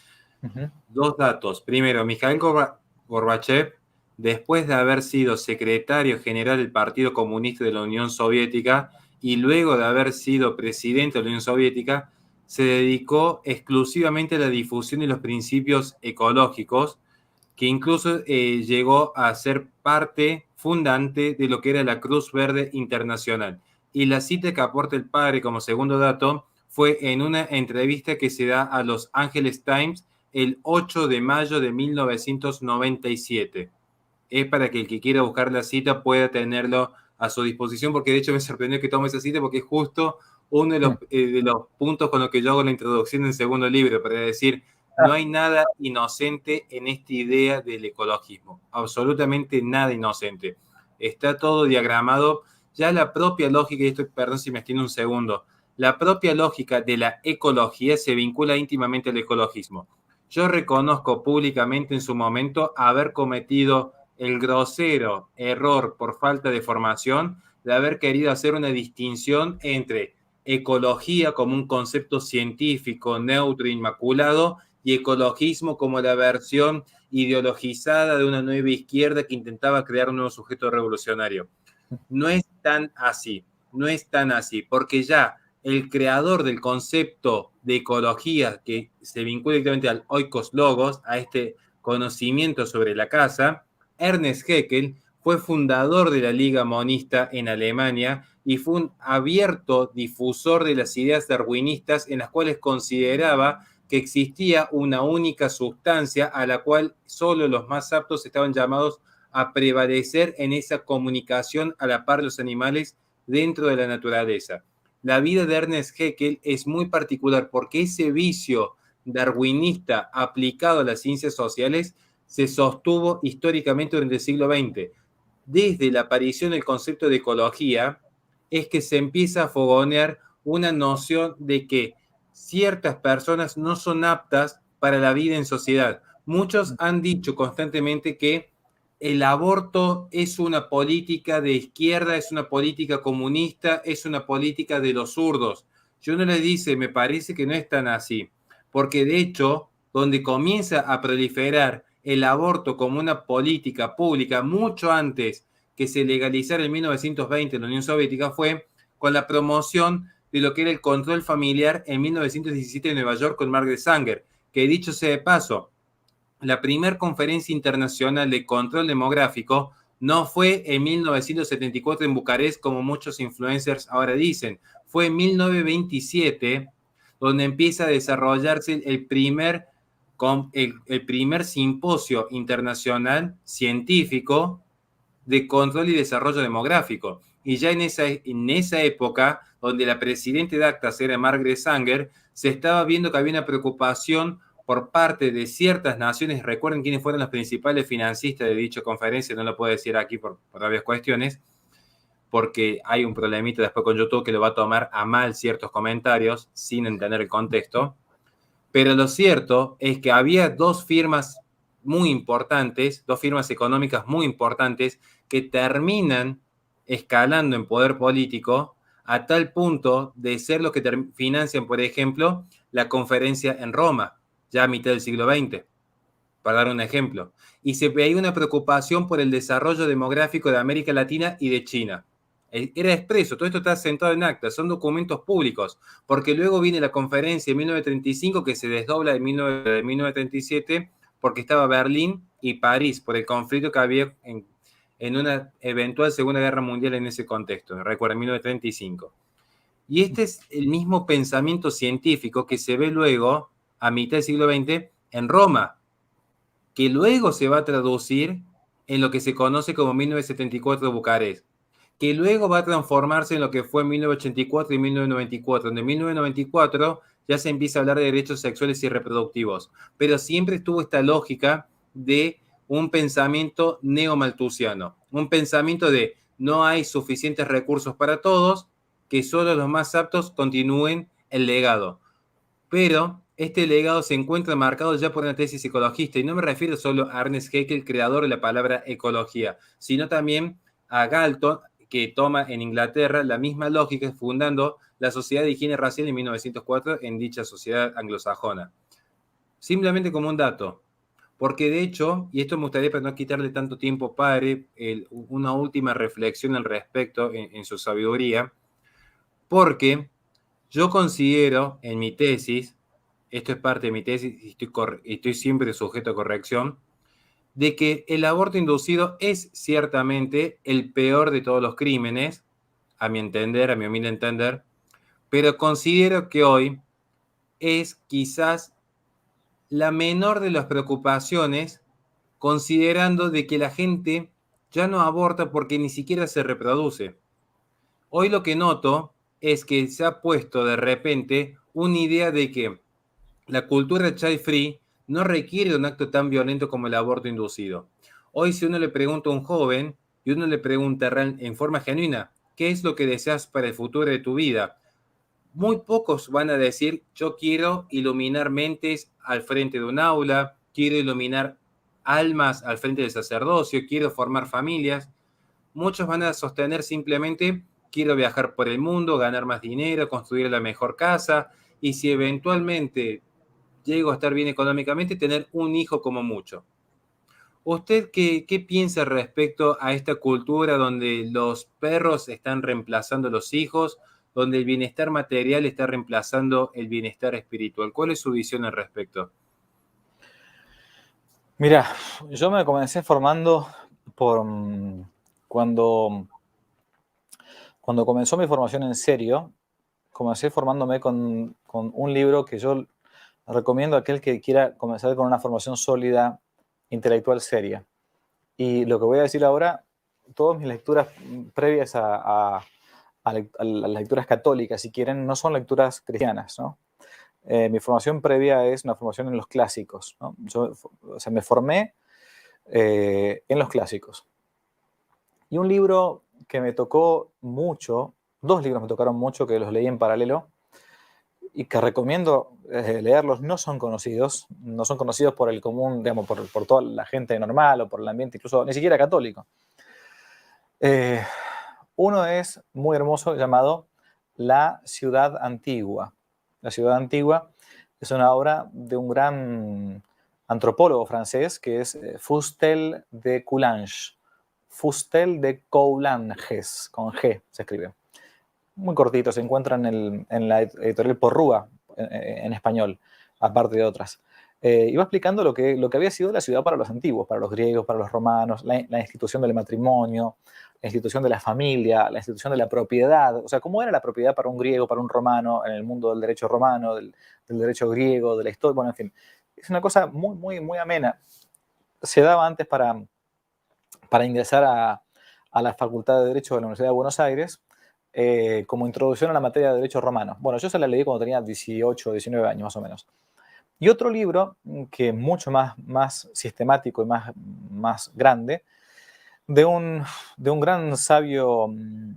dos datos. Primero, Mikhail Gorbachev, después de haber sido secretario general del Partido Comunista de la Unión Soviética y luego de haber sido presidente de la Unión Soviética, se dedicó exclusivamente a la difusión de los principios ecológicos, que incluso llegó a ser parte fundante de lo que era la Cruz Verde Internacional. Y la cita que aporta el padre como segundo dato fue en una entrevista que se da a Los Angeles Times el 8 de mayo de 1997. Es para que el que quiera buscar la cita pueda tenerlo a su disposición, porque de hecho me sorprendió que tome esa cita porque es justo uno de los puntos con los que yo hago la introducción en segundo libro, para decir, no hay nada inocente en esta idea del ecologismo, absolutamente nada inocente. Está todo diagramado, ya la propia lógica, y esto, perdón si me extiendo un segundo, la propia lógica de la ecología se vincula íntimamente al ecologismo. Yo reconozco públicamente en su momento haber cometido el grosero error por falta de formación de haber querido hacer una distinción entre ecología como un concepto científico, neutro, inmaculado, y ecologismo como la versión ideologizada de una nueva izquierda que intentaba crear un nuevo sujeto revolucionario. No es tan así, no es tan así, porque ya el creador del concepto de ecología que se vincula directamente al oikos logos, a este conocimiento sobre la casa, Ernest Haeckel, fue fundador de la Liga Monista en Alemania y fue un abierto difusor de las ideas darwinistas en las cuales consideraba que existía una única sustancia a la cual solo los más aptos estaban llamados a prevalecer en esa comunicación a la par de los animales dentro de la naturaleza. La vida de Ernest Haeckel es muy particular porque ese vicio darwinista aplicado a las ciencias sociales se sostuvo históricamente durante el siglo XX. Desde la aparición del concepto de ecología es que se empieza a fogonear una noción de que ciertas personas no son aptas para la vida en sociedad. Muchos han dicho constantemente que el aborto es una política de izquierda, es una política comunista, es una política de los zurdos. Yo no les dice, me parece que no es tan así, porque de hecho, donde comienza a proliferar el aborto como una política pública mucho antes que se legalizara en 1920 en la Unión Soviética fue con la promoción de lo que era el control familiar en 1917 en Nueva York con Margaret Sanger, que dicho sea de paso, la primera conferencia internacional de control demográfico no fue en 1974 en Bucarest, como muchos influencers ahora dicen. Fue en 1927 donde empieza a desarrollarse el primer simposio internacional científico de control y desarrollo demográfico. Y ya en esa época, donde la presidenta de Actas era Margaret Sanger, se estaba viendo que había una preocupación por parte de ciertas naciones. Recuerden quiénes fueron los principales financistas de dicha conferencia, no lo puedo decir aquí por varias cuestiones, porque hay un problemita después con YouTube que lo va a tomar a mal ciertos comentarios sin entender el contexto. Pero lo cierto es que había dos firmas muy importantes, dos firmas económicas muy importantes que terminan escalando en poder político a tal punto de ser los que financian, por ejemplo, la conferencia en Roma, ya a mitad del siglo XX, para dar un ejemplo. Y se veía una preocupación por el desarrollo demográfico de América Latina y de China. Era expreso, todo esto está sentado en actas, son documentos públicos, porque luego viene la conferencia de 1935 que se desdobla de 1937 porque estaba Berlín y París por el conflicto que había en una eventual Segunda Guerra Mundial en ese contexto, recuerda, 1935. Y este es el mismo pensamiento científico que se ve luego, a mitad del siglo XX, en Roma, que luego se va a traducir en lo que se conoce como 1974 de Bucarest, que luego va a transformarse en lo que fue 1984 y 1994, donde en 1994 ya se empieza a hablar de derechos sexuales y reproductivos, pero siempre estuvo esta lógica de un pensamiento neomalthusiano, un pensamiento de no hay suficientes recursos para todos, que solo los más aptos continúen el legado. Pero este legado se encuentra marcado ya por una tesis ecologista, y no me refiero solo a Ernest Haeckel, creador de la palabra ecología, sino también a Galton, que toma en Inglaterra la misma lógica, fundando la Sociedad de Higiene Racial en 1904 en dicha sociedad anglosajona. Simplemente como un dato, porque de hecho, y esto me gustaría para no quitarle tanto tiempo, padre, una última reflexión al respecto en su sabiduría, porque yo considero en mi tesis, esto es parte de mi tesis y estoy siempre sujeto a corrección, de que el aborto inducido es ciertamente el peor de todos los crímenes, a mi entender, a mi humilde entender, pero considero que hoy es quizás la menor de las preocupaciones, considerando de que la gente ya no aborta porque ni siquiera se reproduce. Hoy lo que noto es que se ha puesto de repente una idea de que la cultura child free no requiere un acto tan violento como el aborto inducido. Hoy si uno le pregunta a un joven y uno le pregunta en forma genuina, ¿qué es lo que deseas para el futuro de tu vida? Muy pocos van a decir, yo quiero iluminar mentes al frente de un aula, quiero iluminar almas al frente del sacerdocio, quiero formar familias. Muchos van a sostener simplemente, quiero viajar por el mundo, ganar más dinero, construir la mejor casa, y si eventualmente llego a estar bien económicamente, tener un hijo como mucho. ¿Usted qué piensa respecto a esta cultura donde los perros están reemplazando a los hijos, donde el bienestar material está reemplazando el bienestar espiritual? ¿Cuál es su visión al respecto? Mira, yo me comencé formando por cuando comenzó mi formación en serio, comencé formándome con un libro que yo recomiendo a aquel que quiera comenzar con una formación sólida, intelectual seria. Y lo que voy a decir ahora, todas mis lecturas previas a las lecturas católicas, si quieren, no son lecturas cristianas, ¿no? Mi formación previa es una formación en los clásicos, ¿no? Yo, o sea, me formé en los clásicos. Y un libro que me tocó mucho, dos libros me tocaron mucho, que los leí en paralelo, y que recomiendo leerlos, no son conocidos por el común, digamos, por toda la gente normal o por el ambiente, incluso ni siquiera católico. Uno es muy hermoso, llamado La Ciudad Antigua. La Ciudad Antigua es una obra de un gran antropólogo francés que es Fustel de Coulanges. Fustel de Coulanges, con G se escribe. Muy cortito, se encuentra en la editorial Porrúa, en español, aparte de otras. iba explicando lo que había sido la ciudad para los antiguos, para los griegos, para los romanos, la institución del matrimonio, la institución de la familia, la institución de la propiedad. O sea, cómo era la propiedad para un griego, para un romano, en el mundo del derecho romano, del derecho griego, de la historia. Bueno, en fin, es una cosa muy, muy, muy amena. Se daba antes para ingresar a la Facultad de Derecho de la Universidad de Buenos Aires, como introducción a la materia de derecho romano. Bueno, yo se la leí cuando tenía 18 o 19 años más o menos. Y otro libro que es mucho más sistemático y más grande, de un gran sabio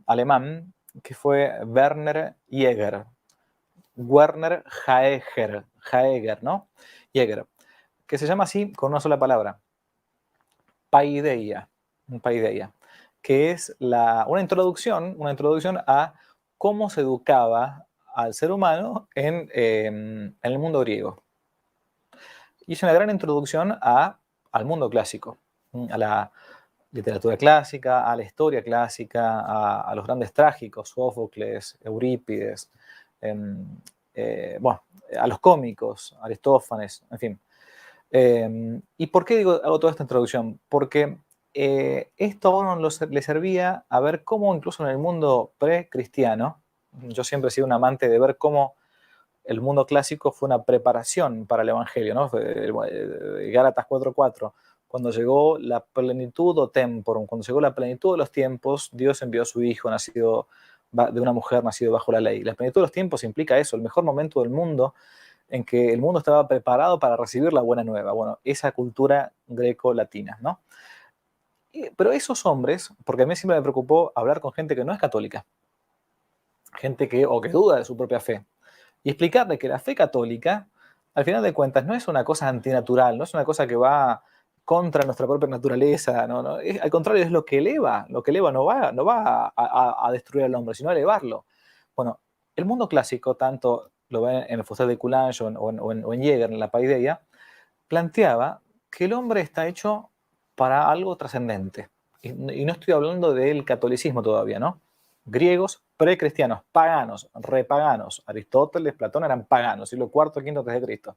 alemán que fue Werner Jaeger. Werner Jaeger, ¿no? Jaeger, que se llama así con una sola palabra, Paideia, Paideia, que es una introducción a cómo se educaba al ser humano en el mundo griego. Y es una gran introducción al mundo clásico, a la literatura clásica, a la historia clásica, a los grandes trágicos, Sófocles, Eurípides, bueno, a los cómicos, Aristófanes, en fin. ¿Y por qué hago toda esta introducción? Porque esto a uno le servía a ver cómo incluso en el mundo precristiano, yo siempre he sido un amante de ver cómo el mundo clásico fue una preparación para el Evangelio, ¿no? Gálatas 4:4, cuando llegó la plenitud o temporum, cuando llegó la plenitud de los tiempos, Dios envió a su Hijo, nacido de una mujer, nacido bajo la ley. La plenitud de los tiempos implica eso, el mejor momento del mundo, en que el mundo estaba preparado para recibir la buena nueva. Bueno, esa cultura greco-latina, ¿no? Pero esos hombres, porque a mí siempre me preocupó hablar con gente que no es católica, gente que duda de su propia fe, y explicarle que la fe católica, al final de cuentas, no es una cosa antinatural, no es una cosa que va contra nuestra propia naturaleza, no, no, al contrario, es lo que eleva no va a destruir al hombre, sino a elevarlo. Bueno, el mundo clásico, tanto lo ven en el Faustin de Coulanges o en Jäger, en la Paideia, planteaba que el hombre está hecho para algo trascendente. Y no estoy hablando del catolicismo todavía, ¿no? Griegos precristianos, paganos, repaganos. Aristóteles, Platón eran paganos, siglo IV, V antes de Cristo.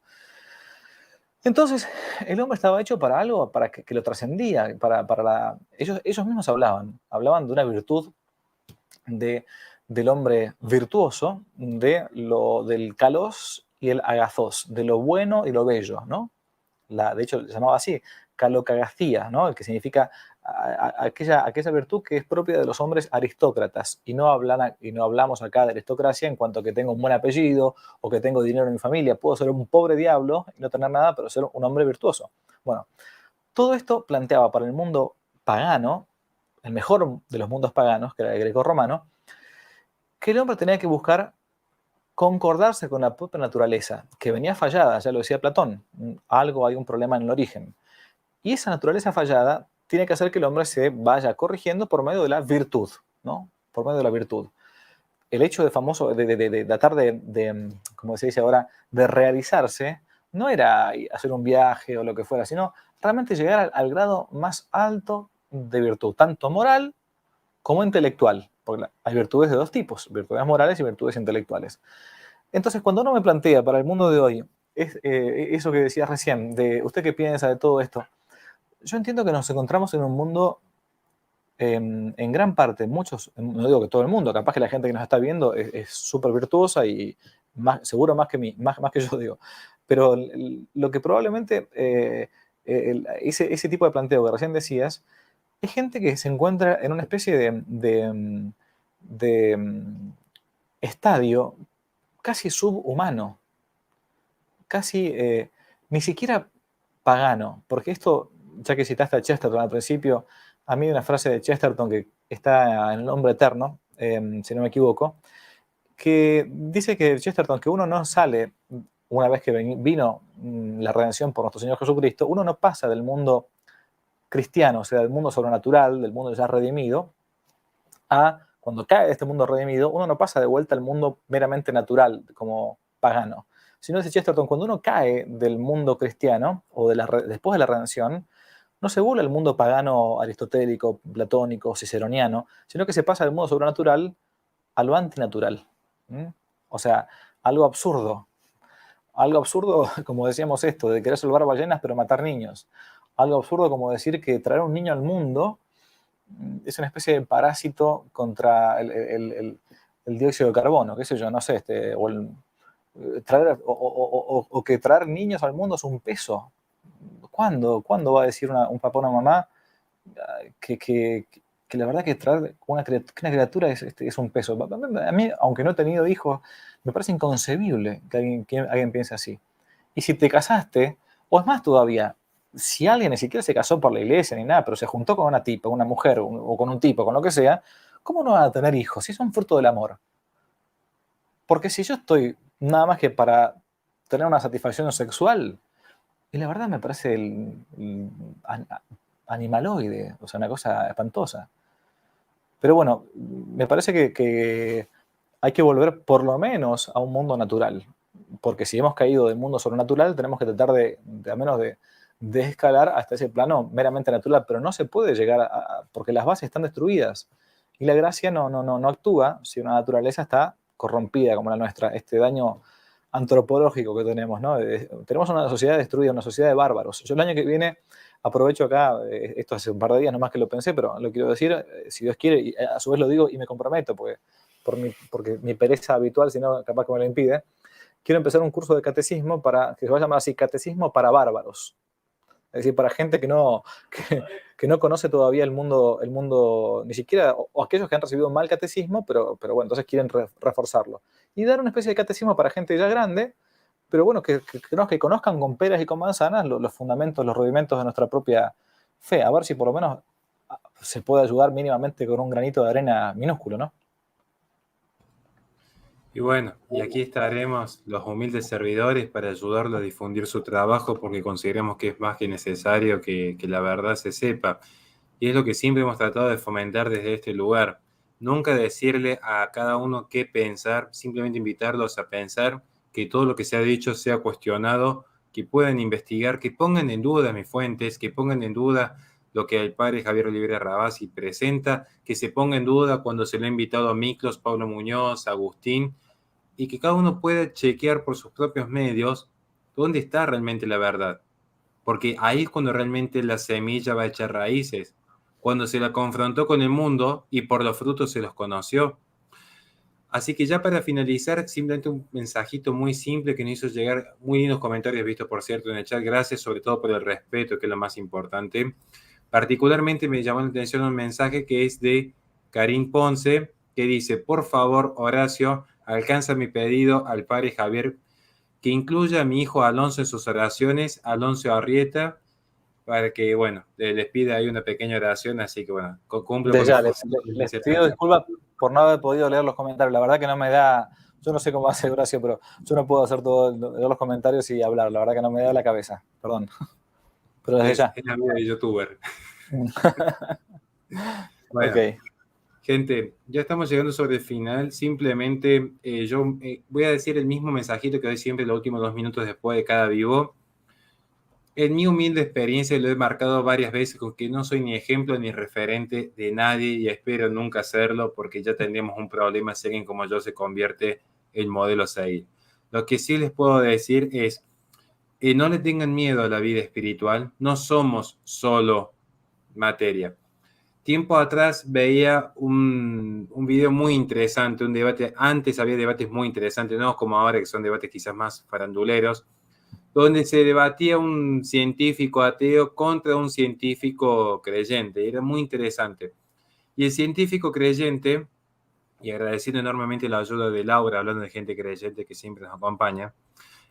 Entonces, el hombre estaba hecho para algo, para que lo trascendía. Ellos mismos hablaban de una virtud del hombre virtuoso, del kalos y el agathos, de lo bueno y lo bello, ¿no? De hecho, se llamaba así, calocagacía, ¿no? El que significa aquella virtud que es propia de los hombres aristócratas. Y no hablamos acá de aristocracia en cuanto a que tengo un buen apellido o que tengo dinero en mi familia. Puedo ser un pobre diablo y no tener nada, pero ser un hombre virtuoso. Bueno, todo esto planteaba para el mundo pagano, el mejor de los mundos paganos, que era el greco-romano, que el hombre tenía que buscar concordarse con la propia naturaleza, que venía fallada, ya lo decía Platón, hay un problema en el origen. Y esa naturaleza fallada tiene que hacer que el hombre se vaya corrigiendo por medio de la virtud, ¿no? Por medio de la virtud. El hecho de tratar como se dice ahora, de realizarse, no era hacer un viaje o lo que fuera, sino realmente llegar al grado más alto de virtud, tanto moral como intelectual, porque hay virtudes de dos tipos, virtudes morales y virtudes intelectuales. Entonces, cuando uno me plantea para el mundo de hoy, eso que decías recién, de usted qué piensa de todo esto, yo entiendo que nos encontramos en un mundo, en gran parte, no digo que todo el mundo, capaz que la gente que nos está viendo es súper virtuosa y seguro más que yo digo, pero lo que probablemente, ese tipo de planteo que recién decías, es gente que se encuentra en una especie de estadio casi subhumano, casi ni siquiera pagano, porque esto, ya que citaste a Chesterton al principio, a mí hay una frase de Chesterton que está en El Hombre Eterno, si no me equivoco, que dice que Chesterton, que uno no sale, una vez que vino la redención por nuestro Señor Jesucristo, uno no pasa del mundo cristiano, o sea, del mundo sobrenatural, del mundo ya redimido, a cuando cae de este mundo redimido, uno no pasa de vuelta al mundo meramente natural, como pagano. Sino, dice Chesterton, cuando uno cae del mundo cristiano, o después de la redención, no se vuelve al mundo pagano, aristotélico, platónico, ciceroniano, sino que se pasa del mundo sobrenatural a lo antinatural. ¿Mm? O sea, algo absurdo, Algo absurdo, como decíamos esto, de querer salvar ballenas pero matar niños. Algo absurdo como decir que traer un niño al mundo es una especie de parásito contra el dióxido de carbono, qué sé yo, no sé, o que traer niños al mundo es un peso. ¿Cuándo va a decir un papá o una mamá que la verdad que traer que una criatura es un peso? A mí, aunque no he tenido hijos, me parece inconcebible que alguien piense así. Y si te casaste, o es más todavía, si alguien ni siquiera se casó por la iglesia ni nada, pero se juntó con una tipa, una mujer, o con un tipo, con lo que sea, ¿cómo no van a tener hijos si son fruto del amor? Porque si yo estoy nada más que para tener una satisfacción sexual, y la verdad me parece animaloide, o sea, una cosa espantosa. Pero bueno, me parece que hay que volver por lo menos a un mundo natural, porque si hemos caído del mundo sobrenatural, tenemos que tratar de al menos de escalar hasta ese plano meramente natural, pero no se puede llegar porque las bases están destruidas. Y la gracia no actúa si una naturaleza está corrompida como la nuestra, este daño antropológico que tenemos, ¿no? Tenemos una sociedad destruida, una sociedad de bárbaros. Yo el año que viene aprovecho acá, esto hace un par de días nomás que lo pensé, pero lo quiero decir, si Dios quiere, y a su vez lo digo y me comprometo, porque mi pereza habitual, si no, capaz que me lo impide, quiero empezar un curso de catecismo que se va a llamar así, Catecismo para Bárbaros. Es decir, para gente que no conoce todavía el mundo ni siquiera, o aquellos que han recibido un mal catecismo, pero bueno, entonces quieren reforzarlo. Y dar una especie de catecismo para gente ya grande, pero bueno, que conozcan con peras y con manzanas los fundamentos, los rudimentos de nuestra propia fe, a ver si por lo menos se puede ayudar mínimamente con un granito de arena minúsculo, ¿no? Y bueno, y aquí estaremos los humildes servidores para ayudarlo a difundir su trabajo porque consideramos que es más que necesario que la verdad se sepa. Y es lo que siempre hemos tratado de fomentar desde este lugar. Nunca decirle a cada uno qué pensar, simplemente invitarlos a pensar, que todo lo que se ha dicho sea cuestionado, que puedan investigar, que pongan en duda mis fuentes, que pongan en duda lo que el padre Javier Olivera Rabasi presenta, que se ponga en duda cuando se le ha invitado a Miklos, Pablo Muñoz, Agustín, y que cada uno pueda chequear por sus propios medios dónde está realmente la verdad. Porque ahí es cuando realmente la semilla va a echar raíces. Cuando se la confrontó con el mundo y por los frutos se los conoció. Así que ya para finalizar, simplemente un mensajito muy simple que nos hizo llegar, muy lindos comentarios visto por cierto en el chat. Gracias sobre todo por el respeto, que es lo más importante. Particularmente me llamó la atención un mensaje que es de Karim Ponce, que dice: por favor, Horacio, alcanza mi pedido al padre Javier que incluya a mi hijo Alonso en sus oraciones, Alonso Arrieta, para que, bueno, les pida ahí una pequeña oración, así que, bueno, cumplo con Desde mi ya, función. les pido disculpas por no haber podido leer los comentarios. La verdad que no me da, yo no sé cómo hace Horacio, pero yo no puedo hacer todo, leer los comentarios y hablar. La verdad que no me da la cabeza, perdón. Pero desde ya. Es la vida de youtuber. Ok. Bueno, gente, ya estamos llegando sobre el final. Simplemente yo voy a decir el mismo mensajito que doy siempre los últimos 2 minutos después de cada vivo. En mi humilde experiencia lo he marcado varias veces con que no soy ni ejemplo ni referente de nadie y espero nunca serlo porque ya tendríamos un problema si alguien como yo se convierte en modelo a seguir. Lo que sí les puedo decir es, no le tengan miedo a la vida espiritual, no somos solo materia. Tiempo atrás veía un video muy interesante, un debate, antes había debates muy interesantes, no como ahora que son debates quizás más faranduleros, donde se debatía un científico ateo contra un científico creyente. Era muy interesante. Y el científico creyente, y agradeciendo enormemente la ayuda de Laura, hablando de gente creyente que siempre nos acompaña,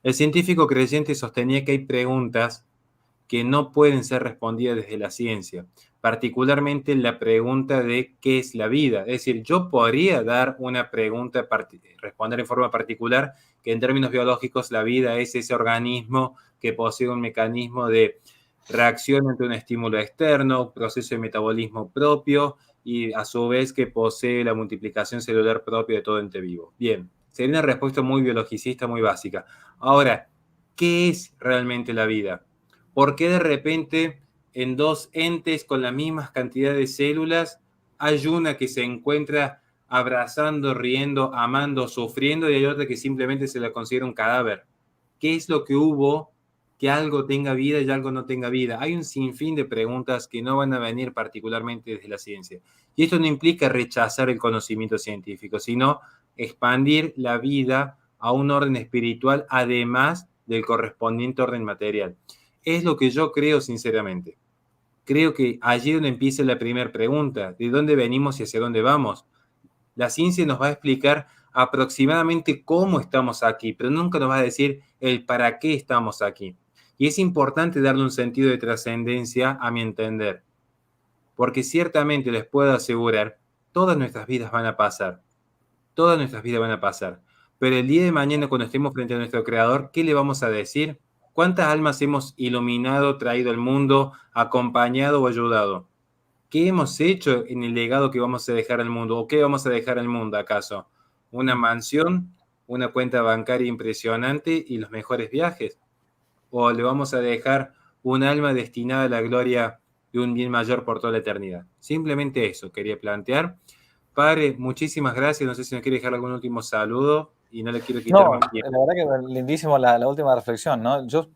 el científico creyente sostenía que hay preguntas que no pueden ser respondidas desde la ciencia, particularmente la pregunta de qué es la vida. Es decir, yo podría dar una pregunta, responder en forma particular, que en términos biológicos la vida es ese organismo que posee un mecanismo de reacción ante un estímulo externo, proceso de metabolismo propio y a su vez que posee la multiplicación celular propia de todo ente vivo. Bien, sería una respuesta muy biologicista, muy básica. Ahora, ¿qué es realmente la vida? ¿Por qué de repente en dos entes con la misma cantidad de células hay una que se encuentra abrazando, riendo, amando, sufriendo y hay otra que simplemente se la considera un cadáver? ¿Qué es lo que hubo que algo tenga vida y algo no tenga vida? Hay un sinfín de preguntas que no van a venir particularmente desde la ciencia. Y esto no implica rechazar el conocimiento científico, sino expandir la vida a un orden espiritual, además del correspondiente orden material. Es lo que yo creo sinceramente. Creo que allí es donde empieza la primera pregunta, ¿de dónde venimos y hacia dónde vamos? La ciencia nos va a explicar aproximadamente cómo estamos aquí, pero nunca nos va a decir el para qué estamos aquí. Y es importante darle un sentido de trascendencia a mi entender, porque ciertamente les puedo asegurar, todas nuestras vidas van a pasar, todas nuestras vidas van a pasar, pero el día de mañana cuando estemos frente a nuestro Creador, ¿qué le vamos a decir? ¿Cuántas almas hemos iluminado, traído al mundo, acompañado o ayudado? ¿Qué hemos hecho en el legado que vamos a dejar al mundo? ¿O qué vamos a dejar al mundo, acaso? ¿Una mansión? ¿Una cuenta bancaria impresionante y los mejores viajes? ¿O le vamos a dejar un alma destinada a la gloria de un bien mayor por toda la eternidad? Simplemente eso quería plantear. Padre, muchísimas gracias. No sé si nos quiere dejar algún último saludo y no le quiero quitar No, más la tiempo. verdad que lindísimo la última reflexión, ¿no? Yo,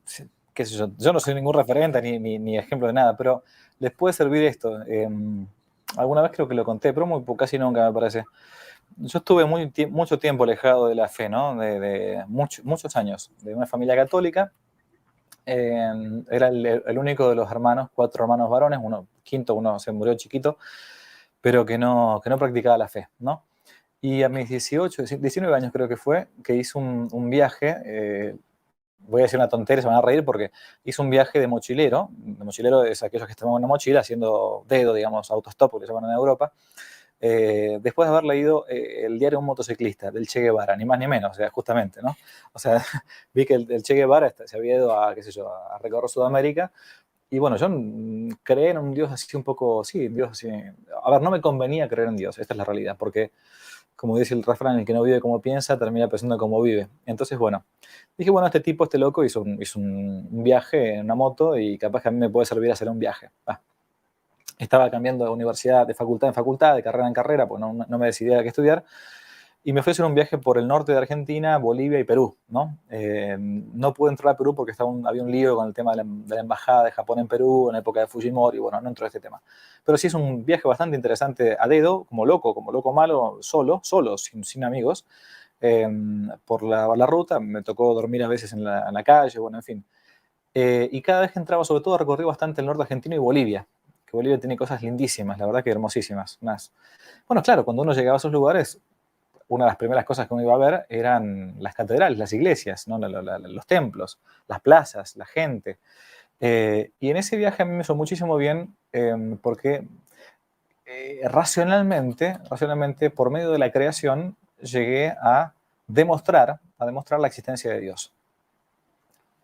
qué sé yo no soy ningún referente ni ejemplo de nada, pero les puede servir esto. Alguna vez creo que lo conté, pero casi nunca me parece. Yo estuve mucho tiempo alejado de la fe, ¿no? De muchos años, de una familia católica. Era el único de los hermanos, 4 hermanos varones, uno se murió chiquito, pero que no practicaba la fe, ¿no? Y a mis 19 años creo que fue, que hice un viaje, voy a decir una tontería, se van a reír porque hice un viaje de mochilero. De mochilero es aquellos que están en una mochila haciendo dedo, digamos, autostop, que se llaman en Europa. Después de haber leído el diario de un motociclista, del Che Guevara, ni más ni menos, o sea, justamente, ¿no? O sea, vi que el Che Guevara se había ido a, qué sé yo, a recorrer Sudamérica, y bueno, yo creé en un Dios así un poco, sí, Dios así. A ver, no me convenía creer en Dios, esta es la realidad, porque, como dice el refrán, el que no vive como piensa, termina pensando como vive. Entonces, bueno, dije, bueno, este loco hizo un viaje en una moto y capaz que a mí me puede servir hacer un viaje. Estaba cambiando de universidad, de facultad en facultad, de carrera en carrera, pues no me decidía a qué estudiar. Y me fui a hacer un viaje por el norte de Argentina, Bolivia y Perú, ¿no? No pude entrar a Perú porque había un lío con el tema de la embajada de Japón en Perú, en la época de Fujimori, y bueno, no entró a este tema. Pero sí es un viaje bastante interesante a dedo, como loco malo, solo, sin amigos, eh, por la ruta. Me tocó dormir a veces en la calle, bueno, en fin. Y cada vez que entraba, sobre todo, recorrí bastante el norte argentino y Bolivia, que Bolivia tiene cosas lindísimas, la verdad que hermosísimas. Bueno, claro, cuando uno llegaba a esos lugares, una de las primeras cosas que uno iba a ver eran las catedrales, las iglesias, ¿no? Los templos, las plazas, la gente. Y en ese viaje a mí me hizo muchísimo bien porque racionalmente, por medio de la creación, llegué a demostrar la existencia de Dios.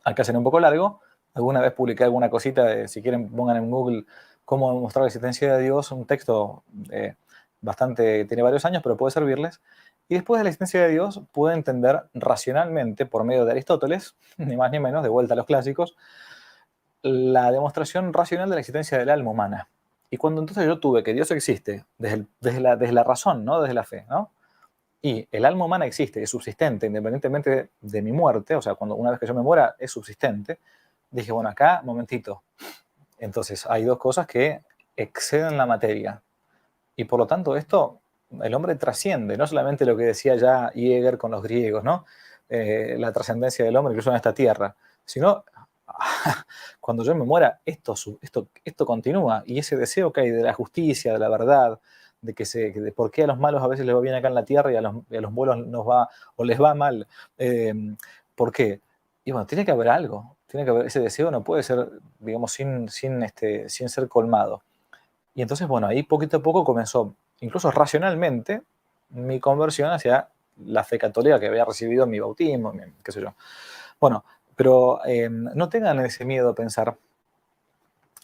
Acá será un poco largo. Alguna vez publiqué alguna cosita, si quieren pongan en Google cómo demostrar la existencia de Dios, un texto tiene varios años, pero puede servirles. Y después de la existencia de Dios, pude entender racionalmente, por medio de Aristóteles, ni más ni menos, de vuelta a los clásicos, la demostración racional de la existencia del alma humana. Y cuando entonces yo tuve que Dios existe desde la razón, ¿no? Desde la fe, ¿no? Y el alma humana existe, es subsistente, independientemente de mi muerte, o sea, una vez que yo me muera, es subsistente. Dije, bueno, acá, momentito. Entonces, hay dos cosas que exceden la materia. Y por lo tanto, el hombre trasciende, no solamente lo que decía ya Jäger con los griegos, ¿no? La trascendencia del hombre, incluso en esta tierra, sino cuando yo me muera, esto continúa. Y ese deseo que hay de la justicia, de la verdad, de por qué a los malos a veces les va bien acá en la tierra y a los buenos nos va o les va mal. ¿Por qué? Y bueno, tiene que haber algo, tiene que haber ese deseo, no puede ser, digamos, sin ser colmado. Y entonces, bueno, ahí poquito a poco comenzó, incluso racionalmente, mi conversión hacia la fe católica que había recibido en mi bautismo, qué sé yo. Bueno, pero no tengan ese miedo a pensar,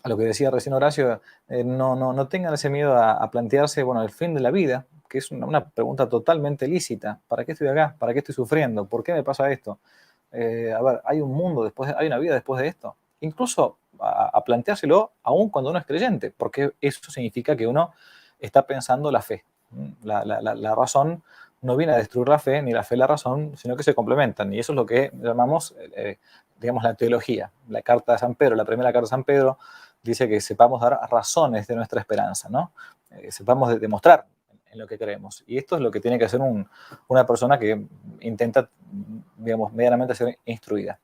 a lo que decía recién Horacio, no tengan ese miedo a plantearse, bueno, el fin de la vida, que es una pregunta totalmente lícita. ¿Para qué estoy acá? ¿Para qué estoy sufriendo? ¿Por qué me pasa esto? A ver, hay un mundo hay una vida después de esto. Incluso a planteárselo aún cuando uno es creyente, porque eso significa que uno está pensando la fe. La razón no viene a destruir la fe, ni la fe la razón, sino que se complementan. Y eso es lo que llamamos, digamos, la teología. La carta de San Pedro, la primera carta de San Pedro, dice que sepamos dar razones de nuestra esperanza, ¿no? Sepamos demostrar en lo que creemos. Y esto es lo que tiene que hacer una persona que intenta, digamos, medianamente ser instruida.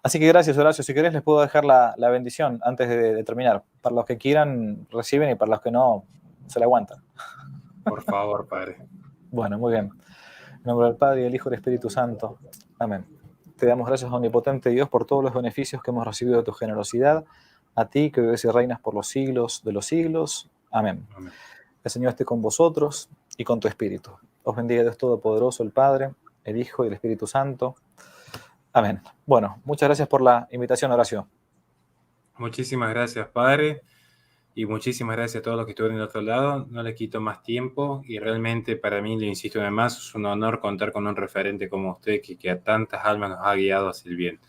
Así que gracias, Horacio. Si querés, les puedo dejar la bendición antes de terminar. Para los que quieran, reciben, y para los que no, se la aguantan. Por favor, Padre. Bueno, muy bien. En nombre del Padre, y del Hijo y del Espíritu Santo. Amén. Te damos gracias, omnipotente Dios, por todos los beneficios que hemos recibido de tu generosidad. A ti, que vives y reinas por los siglos de los siglos. Amén. Amén. El Señor esté con vosotros y con tu espíritu. Os bendiga Dios Todopoderoso, el Padre, el Hijo y el Espíritu Santo. Amén. Bueno, muchas gracias por la invitación, Horacio. Muchísimas gracias, Padre. Y muchísimas gracias a todos los que estuvieron del otro lado. No les quito más tiempo y realmente para mí, le insisto además, es un honor contar con un referente como usted que a tantas almas nos ha guiado hacia el bien.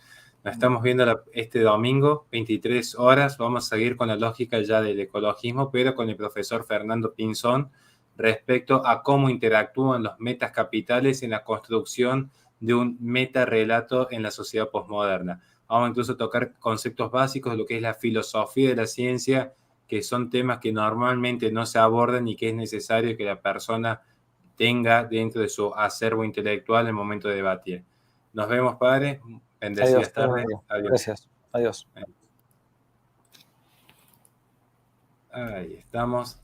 Nos estamos viendo este domingo, 23 horas. Vamos a seguir con la lógica ya del ecologismo, pero con el profesor Fernando Pinzón respecto a cómo interactúan los metas capitales en la construcción de un metarrelato en la sociedad posmoderna. Vamos incluso a tocar conceptos básicos de lo que es la filosofía de la ciencia, que son temas que normalmente no se abordan y que es necesario que la persona tenga dentro de su acervo intelectual en el momento de debatir. Nos vemos, Padre. Bendecidas tardes. Adiós. Gracias. Adiós. Ahí estamos.